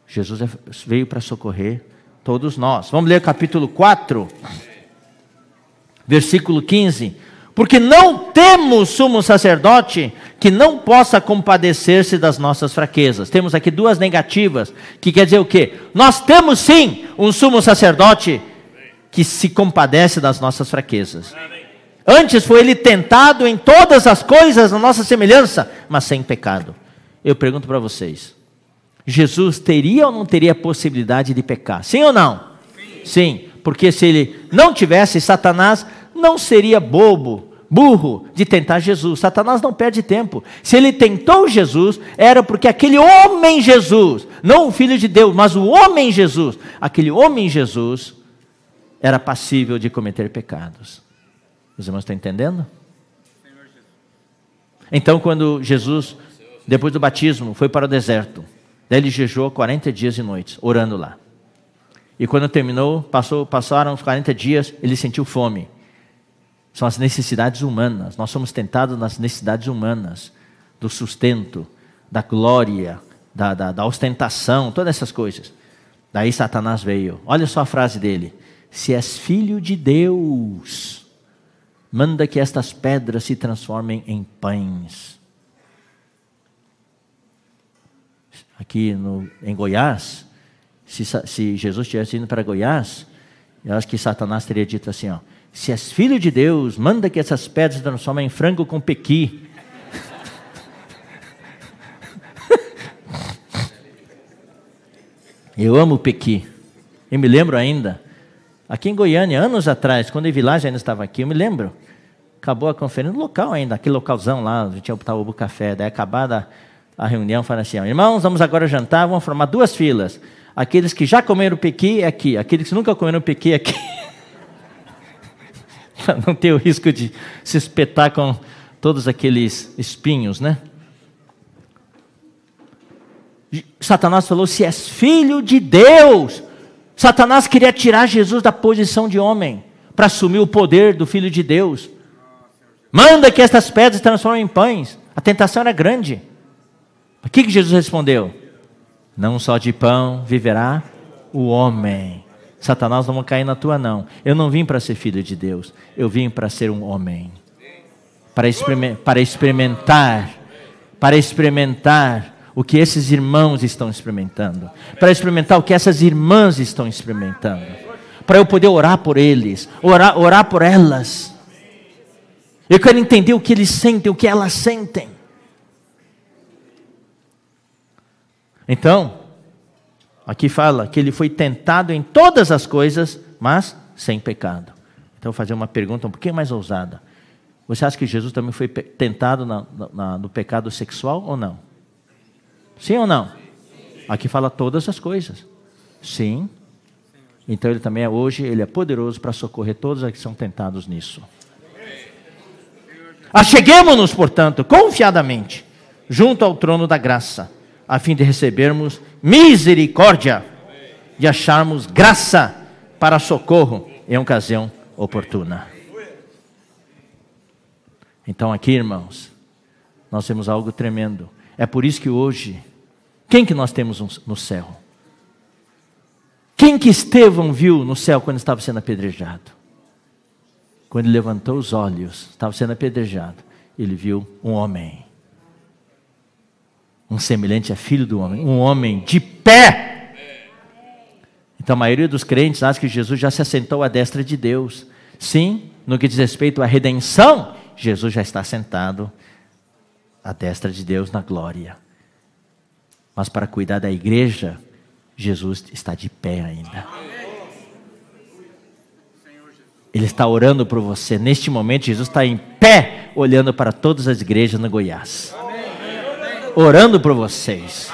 Jesus veio para socorrer todos nós. Vamos ler capítulo 4, versículo 15. Porque não temos sumo sacerdote que não possa compadecer-se das nossas fraquezas. Temos aqui duas negativas, que quer dizer o quê? Nós temos sim um sumo sacerdote que se compadece das nossas fraquezas. Antes foi ele tentado em todas as coisas na nossa semelhança, mas sem pecado. Eu pergunto para vocês, Jesus teria ou não teria a possibilidade de pecar? Sim ou não? Sim, porque se ele não tivesse, Satanás não seria burro de tentar Jesus. Satanás não perde tempo. Se ele tentou Jesus, era porque aquele homem Jesus, não o Filho de Deus, mas o homem Jesus, aquele homem Jesus era passível de cometer pecados. Os irmãos estão entendendo? Então, quando Jesus, depois do batismo, foi para o deserto, daí ele jejuou 40 dias e noites, orando lá. E quando terminou, passaram os 40 dias, ele sentiu fome. São as necessidades humanas. Nós somos tentados nas necessidades humanas, do sustento, da glória, da ostentação, todas essas coisas. Daí Satanás veio. Olha só a frase dele: se és filho de Deus, manda que estas pedras se transformem em pães. Aqui em Goiás, se Jesus tivesse ido para Goiás, eu acho que Satanás teria dito assim, se és filho de Deus, manda que essas pedras se transformem em frango com pequi. Eu amo pequi. Eu me lembro ainda, aqui em Goiânia, anos atrás, quando a Vilagem ainda estava aqui, eu me lembro, acabou a conferência, no local ainda, aquele localzão lá, a gente tinha o café, daí acabada a reunião, falaram assim, irmãos, vamos agora jantar, vamos formar duas filas. Aqueles que já comeram pequi é aqui, aqueles que nunca comeram pequi é aqui. Para não ter o risco de se espetar com todos aqueles espinhos, né? Satanás falou, se és filho de Deus. Satanás queria tirar Jesus da posição de homem, para assumir o poder do Filho de Deus. Manda que estas pedras se transformem em pães. A tentação era grande. O que Jesus respondeu? Não só de pão viverá o homem. Satanás, não vou cair na tua não. Eu não vim para ser filho de Deus. Eu vim para ser um homem. Para experimentar o que esses irmãos estão experimentando. Para experimentar o que essas irmãs estão experimentando. Para eu poder orar por eles. Orar por elas. Eu quero entender o que eles sentem, o que elas sentem. Então, aqui fala que ele foi tentado em todas as coisas, mas sem pecado. Então, eu vou fazer uma pergunta um pouquinho mais ousada. Você acha que Jesus também foi tentado no pecado sexual ou não? Sim ou não? Aqui fala todas as coisas. Sim. Então, ele também ele é poderoso para socorrer todos os que são tentados nisso. Acheguemo-nos, portanto, confiadamente, junto ao trono da graça, a fim de recebermos misericórdia e acharmos graça para socorro em ocasião oportuna. Então aqui, irmãos, nós temos algo tremendo. É por isso que hoje, quem que nós temos no céu? Quem que Estevão viu no céu quando estava sendo apedrejado? Quando ele levantou os olhos, estava sendo apedrejado, ele viu um homem. Um semelhante é filho do homem, um homem de pé. Então a maioria dos crentes acha que Jesus já se assentou à destra de Deus. Sim, no que diz respeito à redenção, Jesus já está sentado à destra de Deus na glória. Mas para cuidar da igreja, Jesus está de pé ainda. Ele está orando por você. Neste momento, Jesus está em pé, olhando para todas as igrejas no Goiás. Orando por vocês.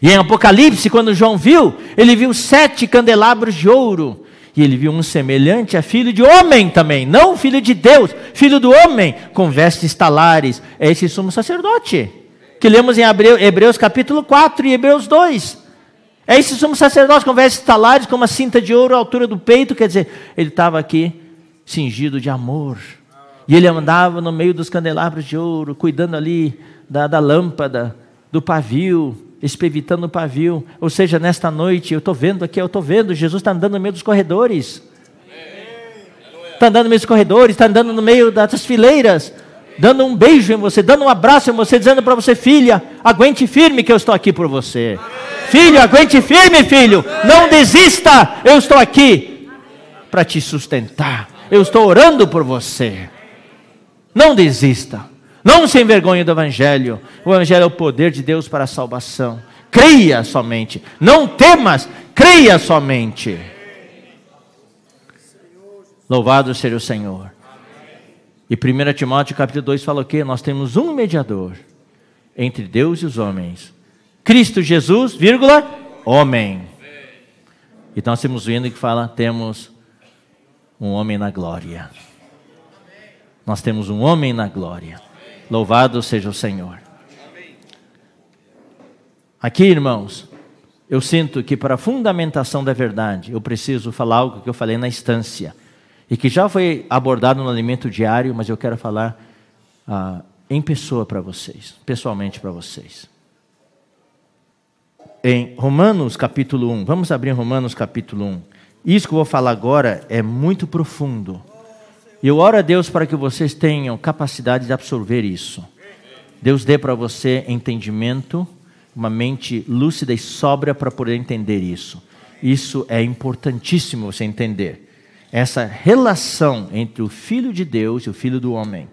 E em Apocalipse, quando João viu, ele viu 7 candelabros de ouro. E ele viu um semelhante a filho de homem também. Não filho de Deus, filho do homem, com vestes talares. É esse sumo sacerdote, que lemos em Hebreus capítulo 4 e Hebreus 2. É esse sumo sacerdote com vestes talares, com uma cinta de ouro à altura do peito. Quer dizer, ele estava aqui cingido de amor. E ele andava no meio dos candelabros de ouro, cuidando ali da lâmpada, do pavio, espevitando o pavio. Ou seja, nesta noite, eu estou vendo, Jesus está andando no meio dos corredores. Está andando no meio dos corredores, está andando no meio das fileiras, dando um beijo em você, dando um abraço em você, dizendo para você: filha, aguente firme que eu estou aqui por você. Filho, aguente firme, filho, não desista, eu estou aqui para te sustentar. Eu estou orando por você. Não desista. Não se envergonhe do Evangelho. O Evangelho é o poder de Deus para a salvação. Creia somente. Não temas, creia somente. Louvado seja o Senhor. E 1 Timóteo capítulo 2 fala o quê? Nós temos um mediador entre Deus e os homens. Cristo Jesus, vírgula, homem. Então nós temos vendo que fala, temos um homem na glória. Nós temos um homem na glória. Louvado seja o Senhor. Aqui, irmãos, eu sinto que para a fundamentação da verdade, eu preciso falar algo que eu falei na instância, e que já foi abordado no alimento diário, mas eu quero falar em pessoa para vocês, pessoalmente para vocês. Em Romanos capítulo 1, vamos abrir Romanos capítulo 1. Isso que eu vou falar agora é muito profundo. E eu oro a Deus para que vocês tenham capacidade de absorver isso. Deus dê para você entendimento, uma mente lúcida e sóbria para poder entender isso. Isso é importantíssimo você entender. Essa relação entre o Filho de Deus e o Filho do homem.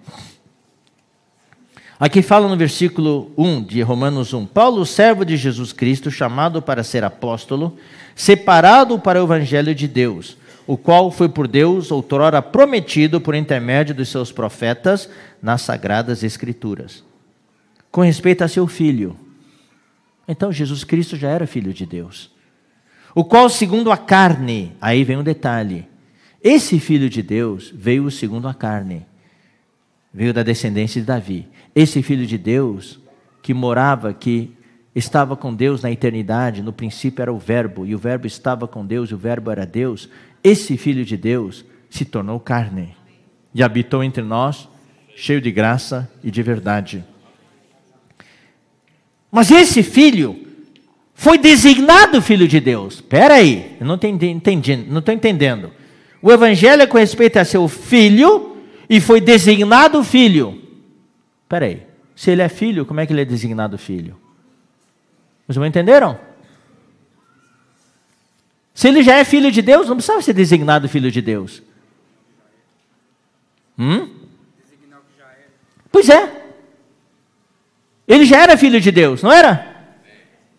Aqui fala no versículo 1 de Romanos 1. Paulo, servo de Jesus Cristo, chamado para ser apóstolo, separado para o Evangelho de Deus, o qual foi por Deus outrora prometido por intermédio dos seus profetas nas Sagradas Escrituras. Com respeito a seu Filho. Então Jesus Cristo já era Filho de Deus. O qual segundo a carne, aí vem um detalhe. Esse Filho de Deus veio segundo a carne. Veio da descendência de Davi. Esse Filho de Deus que morava, que estava com Deus na eternidade, no princípio era o Verbo, e o Verbo estava com Deus, e o Verbo era Deus. Esse Filho de Deus se tornou carne e habitou entre nós, cheio de graça e de verdade. Mas esse Filho foi designado Filho de Deus. Espera aí, eu não estou entendendo. O Evangelho é com respeito a seu Filho e foi designado Filho. Espera aí, se ele é Filho, como é que ele é designado Filho? Vocês não entenderam? Se ele já é Filho de Deus, não precisava ser designado Filho de Deus. Pois é. Ele já era Filho de Deus, não era?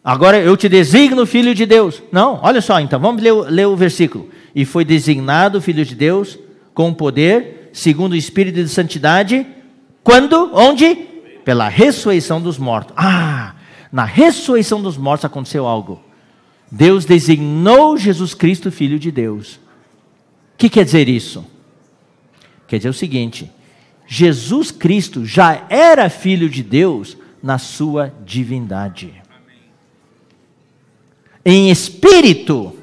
Agora eu te designo Filho de Deus. Não, olha só então, vamos ler o versículo. E foi designado Filho de Deus com poder, segundo o Espírito de Santidade. Quando? Onde? Pela ressurreição dos mortos. Na ressurreição dos mortos aconteceu algo. Deus designou Jesus Cristo Filho de Deus. O que quer dizer isso? Quer dizer o seguinte: Jesus Cristo já era Filho de Deus na sua divindade. Em espírito,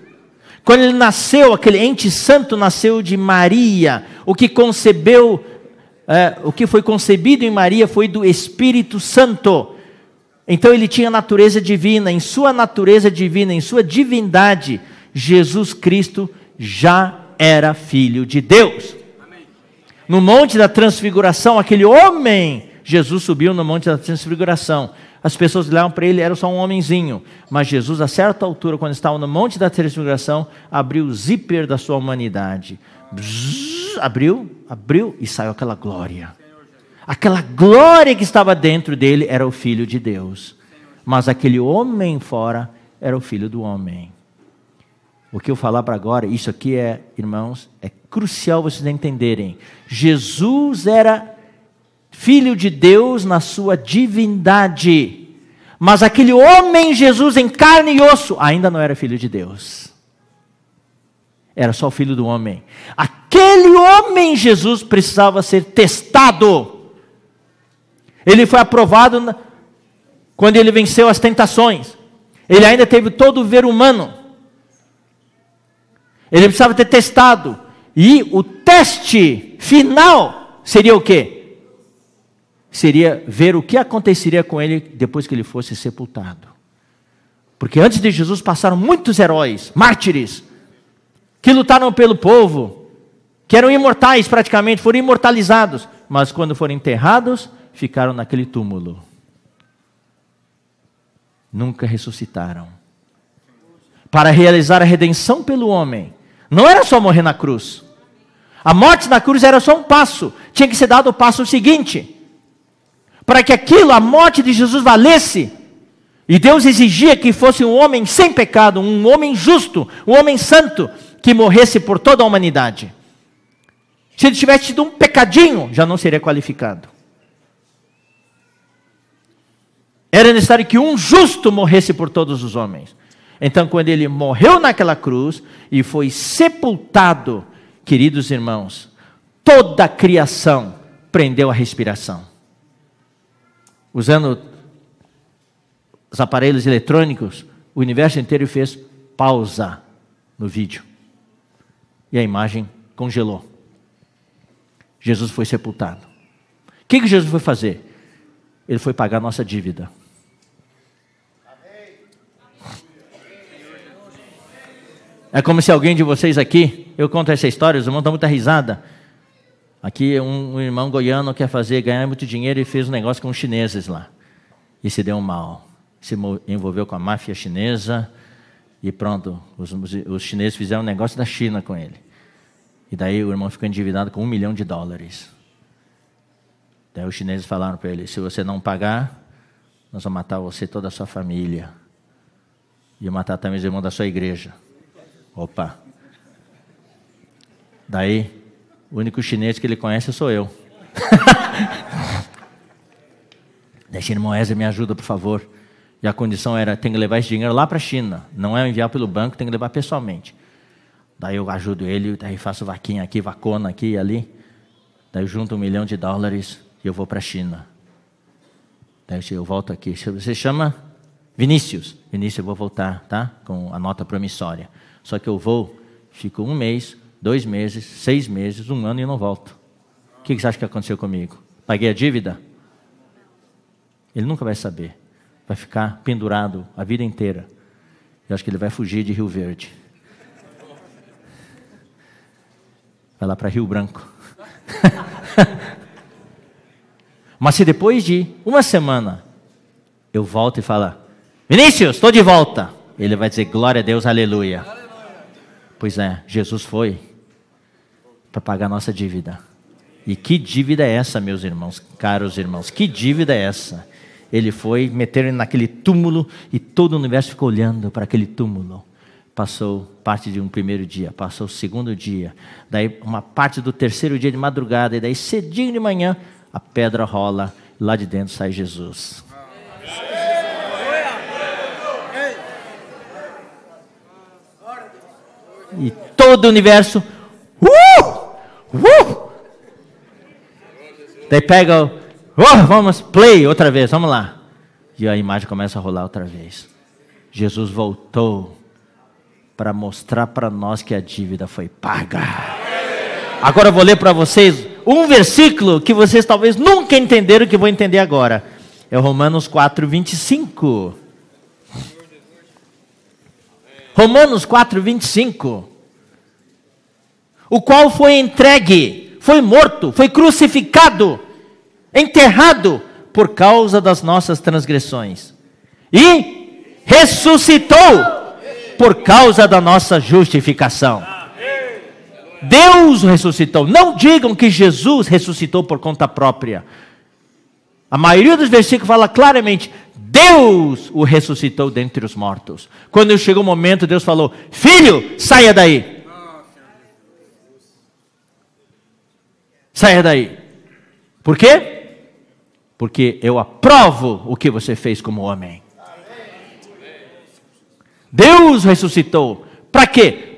quando ele nasceu, aquele ente santo nasceu de Maria, o que foi concebido em Maria foi do Espírito Santo. Então ele tinha natureza divina, em sua natureza divina, em sua divindade, Jesus Cristo já era Filho de Deus. No Monte da Transfiguração, aquele homem Jesus subiu no Monte da Transfiguração. As pessoas olhavam para ele, era só um homenzinho. Mas Jesus, a certa altura, quando estava no Monte da Transfiguração, abriu o zíper da sua humanidade. Abriu e saiu aquela glória. Aquela glória que estava dentro dele era o Filho de Deus. Mas aquele homem fora era o Filho do homem. O que eu falar para agora, isso aqui é, irmãos, é crucial vocês entenderem. Jesus era Filho de Deus na sua divindade. Mas aquele homem Jesus em carne e osso ainda não era Filho de Deus. Era só o Filho do homem. Aquele homem Jesus precisava ser testado. Ele foi aprovado quando ele venceu as tentações. Ele ainda teve todo o ver humano. Ele precisava ter testado. E o teste final seria o quê? Seria ver o que aconteceria com ele depois que ele fosse sepultado. Porque antes de Jesus passaram muitos heróis, mártires, que lutaram pelo povo, que eram imortais praticamente, foram imortalizados. Mas quando foram enterrados, ficaram naquele túmulo. Nunca ressuscitaram. Para realizar a redenção pelo homem, não era só morrer na cruz. A morte na cruz era só um passo. Tinha que ser dado o passo seguinte. Para que aquilo, a morte de Jesus valesse. E Deus exigia que fosse um homem sem pecado, um homem justo, um homem santo, que morresse por toda a humanidade. Se ele tivesse tido um pecadinho, já não seria qualificado. Era necessário que um justo morresse por todos os homens. Então, quando ele morreu naquela cruz e foi sepultado, queridos irmãos, toda a criação prendeu a respiração. Usando os aparelhos eletrônicos, o universo inteiro fez pausa no vídeo. E a imagem congelou. Jesus foi sepultado. O que Jesus foi fazer? Ele foi pagar a nossa dívida. É como se alguém de vocês aqui, eu conto essa história, os irmãos dão muita risada. Aqui um irmão goiano quer ganhar muito dinheiro e fez um negócio com os chineses lá. E se deu mal. Se envolveu com a máfia chinesa e pronto, os chineses fizeram um negócio da China com ele. E daí o irmão ficou endividado com $1 milhão. Daí os chineses falaram para ele, se você não pagar, nós vamos matar você e toda a sua família. E matar também os irmãos da sua igreja. Opa! Daí, o único chinês que ele conhece sou eu. Deixa irmão Ezra, me ajuda, por favor. E a condição era, tem que levar esse dinheiro lá para a China. Não é enviar pelo banco, tem que levar pessoalmente. Daí eu ajudo ele, daí faço vaquinha aqui, vacona aqui e ali. Daí eu junto $1 milhão e eu vou para a China. Daí eu volto aqui. Você chama Vinícius. Vinícius, eu vou voltar, tá? Com a nota promissória. Só que eu vou, fico 1 mês, 2 meses, 6 meses, 1 ano e não volto. O que você acha que aconteceu comigo? Paguei a dívida? Ele nunca vai saber. Vai ficar pendurado a vida inteira. Eu acho que ele vai fugir de Rio Verde. Vai lá para Rio Branco. Mas se depois de 1 semana eu volto e falo, Vinícius, estou de volta. Ele vai dizer, glória a Deus, aleluia. Pois é, Jesus foi para pagar a nossa dívida. E que dívida é essa, meus irmãos, caros irmãos? Que dívida é essa? Ele foi meter naquele túmulo e todo o universo ficou olhando para aquele túmulo. Passou parte de um primeiro dia, passou o segundo dia, daí uma parte do terceiro dia de madrugada, e daí cedinho de manhã, a pedra rola, lá de dentro sai Jesus. E todo o universo, daí pega, vamos, play outra vez, vamos lá. E a imagem começa a rolar outra vez. Jesus voltou para mostrar para nós que a dívida foi paga. Agora eu vou ler para vocês um versículo que vocês talvez nunca entenderam, que eu vou entender agora. É Romanos 4:25. Romanos 4:25. O qual foi entregue, foi morto, foi crucificado enterrado por causa das nossas transgressões, e ressuscitou por causa da nossa justificação. Deus o ressuscitou. Não digam que Jesus ressuscitou por conta própria. A maioria dos versículos fala claramente: Deus o ressuscitou dentre os mortos. Quando chegou o momento, Deus falou: filho, saia daí. Saia daí. Por quê? Porque eu aprovo o que você fez como homem. Deus ressuscitou. Para quê?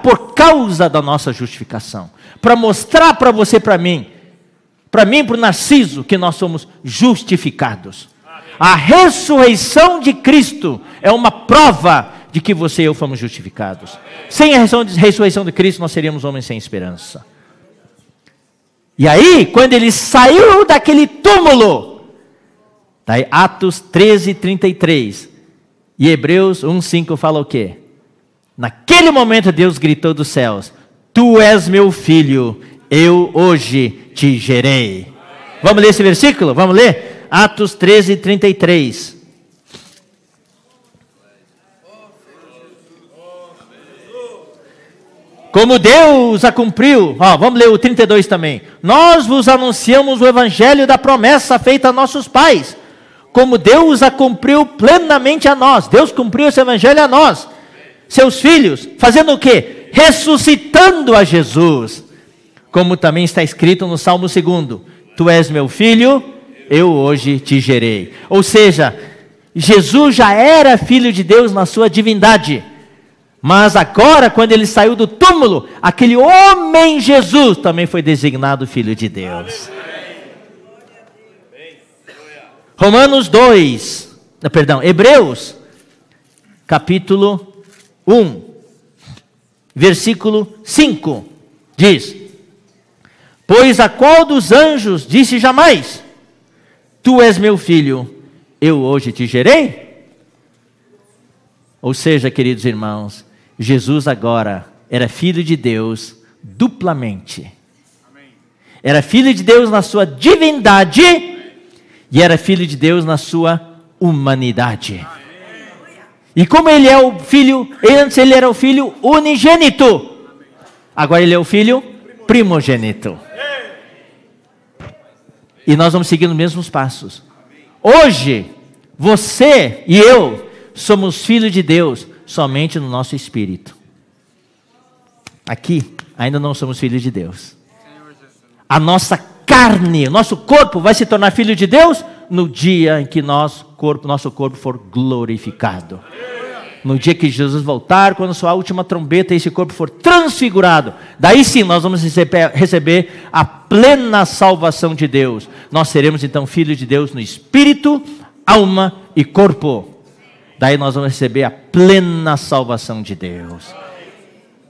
Por causa da nossa justificação. Para mostrar para você, para mim, para o Narciso, que nós somos justificados. A ressurreição de Cristo é uma prova de que você e eu fomos justificados. Sem a ressurreição de Cristo, nós seríamos homens sem esperança. E aí, quando ele saiu daquele túmulo, daí Atos 13:33, e Hebreus 1:5 fala o quê? Naquele momento Deus gritou dos céus: tu és meu filho, eu hoje te gerei. Vamos ler esse versículo? Vamos ler? Atos 13:33. Como Deus a cumpriu. Vamos ler o 32 também. Nós vos anunciamos o evangelho da promessa feita a nossos pais. Como Deus a cumpriu plenamente a nós. Deus cumpriu esse evangelho a nós, seus filhos, fazendo o quê? Ressuscitando a Jesus. Como também está escrito no Salmo 2: tu és meu filho, eu hoje te gerei. Ou seja, Jesus já era filho de Deus na sua divindade. Mas agora, quando ele saiu do túmulo, aquele homem Jesus também foi designado filho de Deus. Hebreus, capítulo 1, versículo 5, diz: pois a qual dos anjos disse jamais: tu és meu filho, eu hoje te gerei? Ou seja, queridos irmãos, Jesus agora era filho de Deus duplamente. Era filho de Deus na sua divindade e era filho de Deus na sua humanidade. E como ele é o filho, antes ele era o filho unigênito, agora ele é o filho primogênito. E nós vamos seguir nos mesmos passos. Hoje, você e eu somos filhos de Deus somente no nosso espírito. Aqui, ainda não somos filhos de Deus. A nossa carne, o nosso corpo vai se tornar filho de Deus no dia em que nosso corpo for glorificado. No dia que Jesus voltar, quando soar a última trombeta e esse corpo for transfigurado, daí sim nós vamos receber a plena salvação de Deus. Nós seremos então filhos de Deus no espírito, alma e corpo. Daí nós vamos receber a plena salvação de Deus.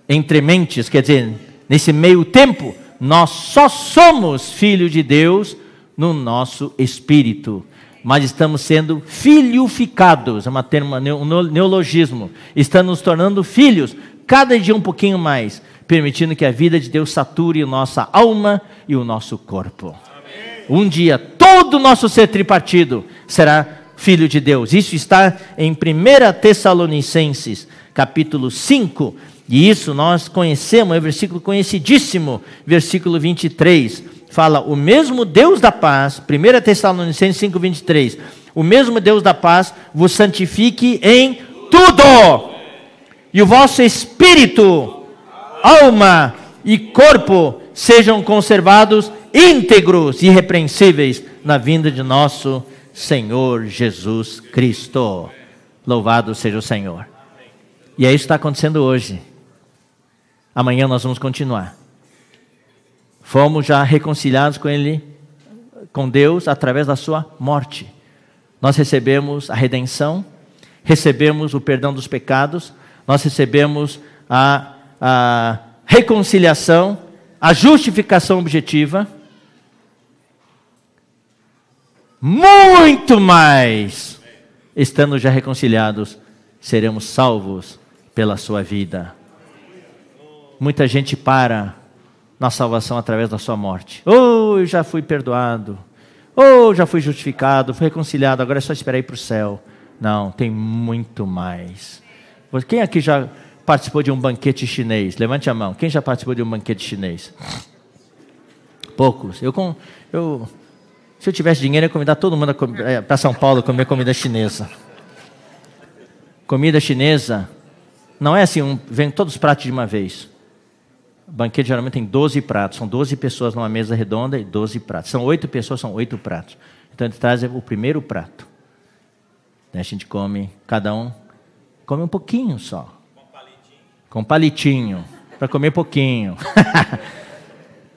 Entre mentes, quer dizer, nesse meio tempo, nós só somos filhos de Deus no nosso espírito. Mas estamos sendo filhificados, é um neologismo. Estamos nos tornando filhos, cada dia um pouquinho mais, permitindo que a vida de Deus sature a nossa alma e o nosso corpo. Amém. Um dia, todo o nosso ser tripartido será filho de Deus. Isso está em 1 Tessalonicenses, capítulo 5. E isso nós conhecemos, é um versículo conhecidíssimo, versículo 23. Fala: o mesmo Deus da paz, 1 Tessalonicenses 5:23, o mesmo Deus da paz vos santifique em tudo, e o vosso espírito, alma e corpo sejam conservados íntegros e irrepreensíveis na vinda de nosso Senhor Jesus Cristo. Louvado seja o Senhor. E é isso que está acontecendo hoje. Amanhã nós vamos continuar. Fomos já reconciliados com Ele, com Deus, através da sua morte. Nós recebemos a redenção, recebemos o perdão dos pecados, nós recebemos a reconciliação, a justificação objetiva. Muito mais, estando já reconciliados, seremos salvos pela sua vida. Muita gente para na salvação através da sua morte. Eu já fui perdoado. Oh, já fui justificado, fui reconciliado, agora é só esperar ir para o céu. Não, tem muito mais. Quem aqui já participou de um banquete chinês? Levante a mão. Quem já participou de um banquete chinês? Poucos. Se eu tivesse dinheiro, eu ia convidar todo mundo para São Paulo comer comida chinesa. Comida chinesa não é assim, vem todos os pratos de uma vez. O banquete geralmente tem 12 pratos. São 12 pessoas numa mesa redonda e 12 pratos. São 8 pessoas, são 8 pratos. Então, ele traz o primeiro prato. Daí a gente come, cada um come um pouquinho só. Com palitinho. Para comer pouquinho.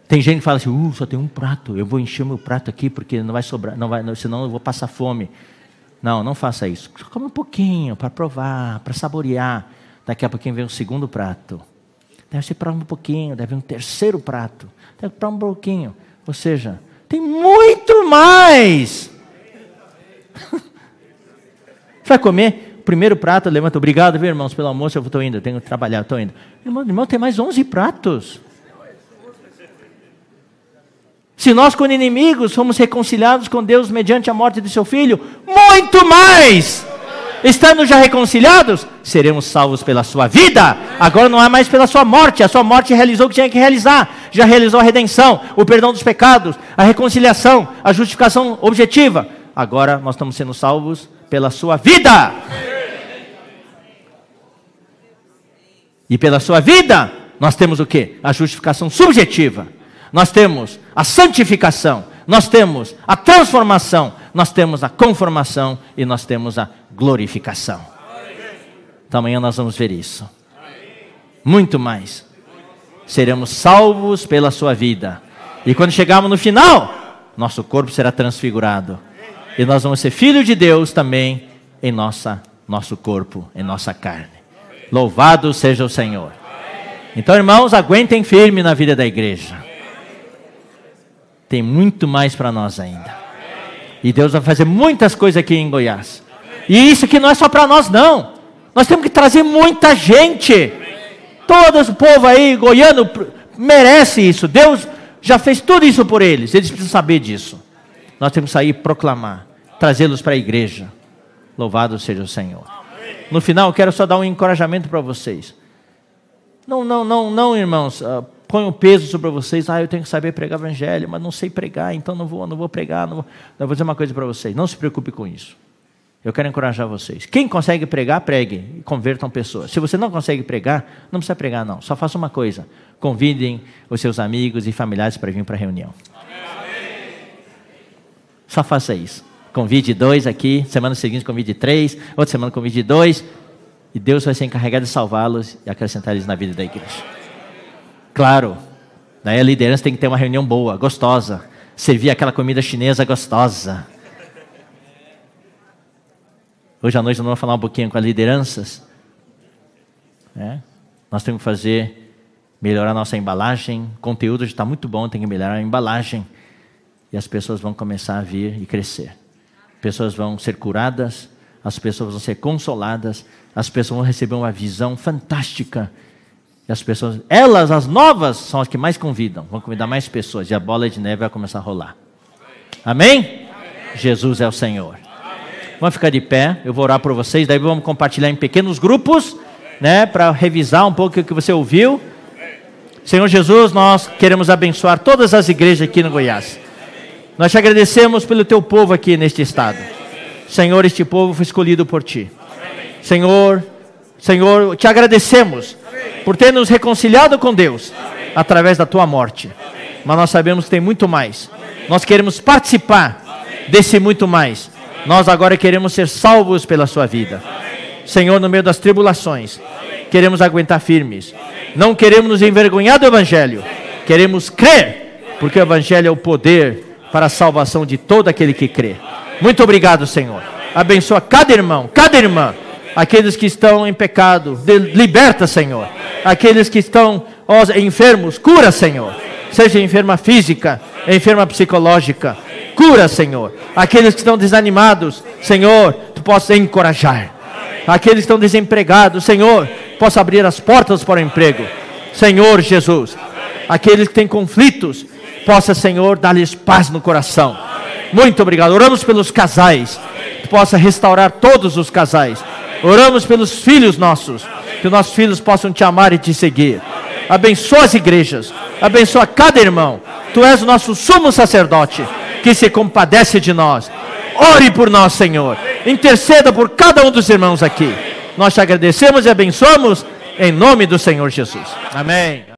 Tem gente que fala assim, só tem um prato. Eu vou encher meu prato aqui porque não vai sobrar, senão eu vou passar fome. Não faça isso. Só come um pouquinho para provar, para saborear. Daqui a pouquinho vem o segundo prato. Deve ser para um pouquinho, deve vir um terceiro prato. Deve para um pouquinho. Ou seja, tem muito mais. Vai comer? O primeiro prato, levanta. Obrigado, viu, irmãos, pelo almoço. Eu estou indo, eu tenho que trabalhar, estou indo. Irmão, tem mais 11 pratos. Se nós, quando inimigos, fomos reconciliados com Deus mediante a morte de seu Filho, muito mais! Estando já reconciliados, seremos salvos pela sua vida. Agora não é mais pela sua morte. A sua morte realizou o que tinha que realizar. Já realizou a redenção, o perdão dos pecados, a reconciliação, a justificação objetiva. Agora nós estamos sendo salvos pela sua vida. E pela sua vida, nós temos o quê? A justificação subjetiva. Nós temos a santificação. Nós temos a transformação. Nós temos a conformação. E nós temos a glorificação. Então amanhã nós vamos ver isso. Muito mais. Seremos salvos pela sua vida. E quando chegarmos no final, nosso corpo será transfigurado. E nós vamos ser filhos de Deus também em nosso corpo, em nossa carne. Louvado seja o Senhor. Então, irmãos, aguentem firme na vida da igreja. Tem muito mais para nós ainda. E Deus vai fazer muitas coisas aqui em Goiás. E isso aqui não é só para nós, não. Nós temos que trazer muita gente. Todo o povo aí, goiano, merece isso. Deus já fez tudo isso por eles. Eles precisam saber disso. Nós temos que sair e proclamar. Trazê-los para a igreja. Louvado seja o Senhor. No final, eu quero só dar um encorajamento para vocês. Não, irmãos. Põe um peso sobre vocês. Eu tenho que saber pregar o evangelho, mas não sei pregar, então não vou pregar. Eu vou dizer uma coisa para vocês. Não se preocupe com isso. Eu quero encorajar vocês. Quem consegue pregar, pregue e convertam pessoas. Se você não consegue pregar, não precisa pregar não. Só faça uma coisa. Convidem os seus amigos e familiares para vir para a reunião. Amém. Só faça isso. Convide 2 aqui, semana seguinte convide 3, outra semana convide 2. E Deus vai ser encarregado de salvá-los e acrescentar eles na vida da igreja. Claro, daí a liderança tem que ter uma reunião boa, gostosa. Servir aquela comida chinesa gostosa. Hoje à noite nós vamos falar um pouquinho com as lideranças. Nós temos que melhorar a nossa embalagem. O conteúdo já está muito bom, tem que melhorar a embalagem. E as pessoas vão começar a vir e crescer. Pessoas vão ser curadas, as pessoas vão ser consoladas, as pessoas vão receber uma visão fantástica. E as pessoas, as novas, são as que mais convidam. Vão convidar mais pessoas e a bola de neve vai começar a rolar. Amém? Amém. Jesus é o Senhor. Vamos ficar de pé, eu vou orar por vocês, daí vamos compartilhar em pequenos grupos, para revisar um pouco o que você ouviu. Senhor Jesus, nós queremos abençoar todas as igrejas aqui no Goiás. Nós te agradecemos pelo teu povo aqui neste estado. Senhor, este povo foi escolhido por ti. Senhor, te agradecemos por ter nos reconciliado com Deus através da tua morte. Mas nós sabemos que tem muito mais. Nós queremos participar desse muito mais. Nós agora queremos ser salvos pela sua vida. Senhor, no meio das tribulações, queremos aguentar firmes. Não queremos nos envergonhar do Evangelho. Queremos crer, porque o Evangelho é o poder para a salvação de todo aquele que crê. Muito obrigado, Senhor. Abençoa cada irmão, cada irmã. Aqueles que estão em pecado, liberta, Senhor. Aqueles que estão enfermos, cura, Senhor. Seja enferma física, enferma psicológica. Cura, Senhor. Aqueles que estão desanimados, Senhor, tu possas encorajar. Aqueles que estão desempregados, Senhor, possa abrir as portas para o emprego. Senhor Jesus. Aqueles que têm conflitos, possa, Senhor, dar-lhes paz no coração. Muito obrigado. Oramos pelos casais, que possa restaurar todos os casais. Oramos pelos filhos nossos, que os nossos filhos possam te amar e te seguir. Abençoa as igrejas, abençoa cada irmão. Tu és o nosso sumo sacerdote, que se compadece de nós. Ore por nós, Senhor. Interceda por cada um dos irmãos aqui. Nós te agradecemos e abençoamos em nome do Senhor Jesus. Amém.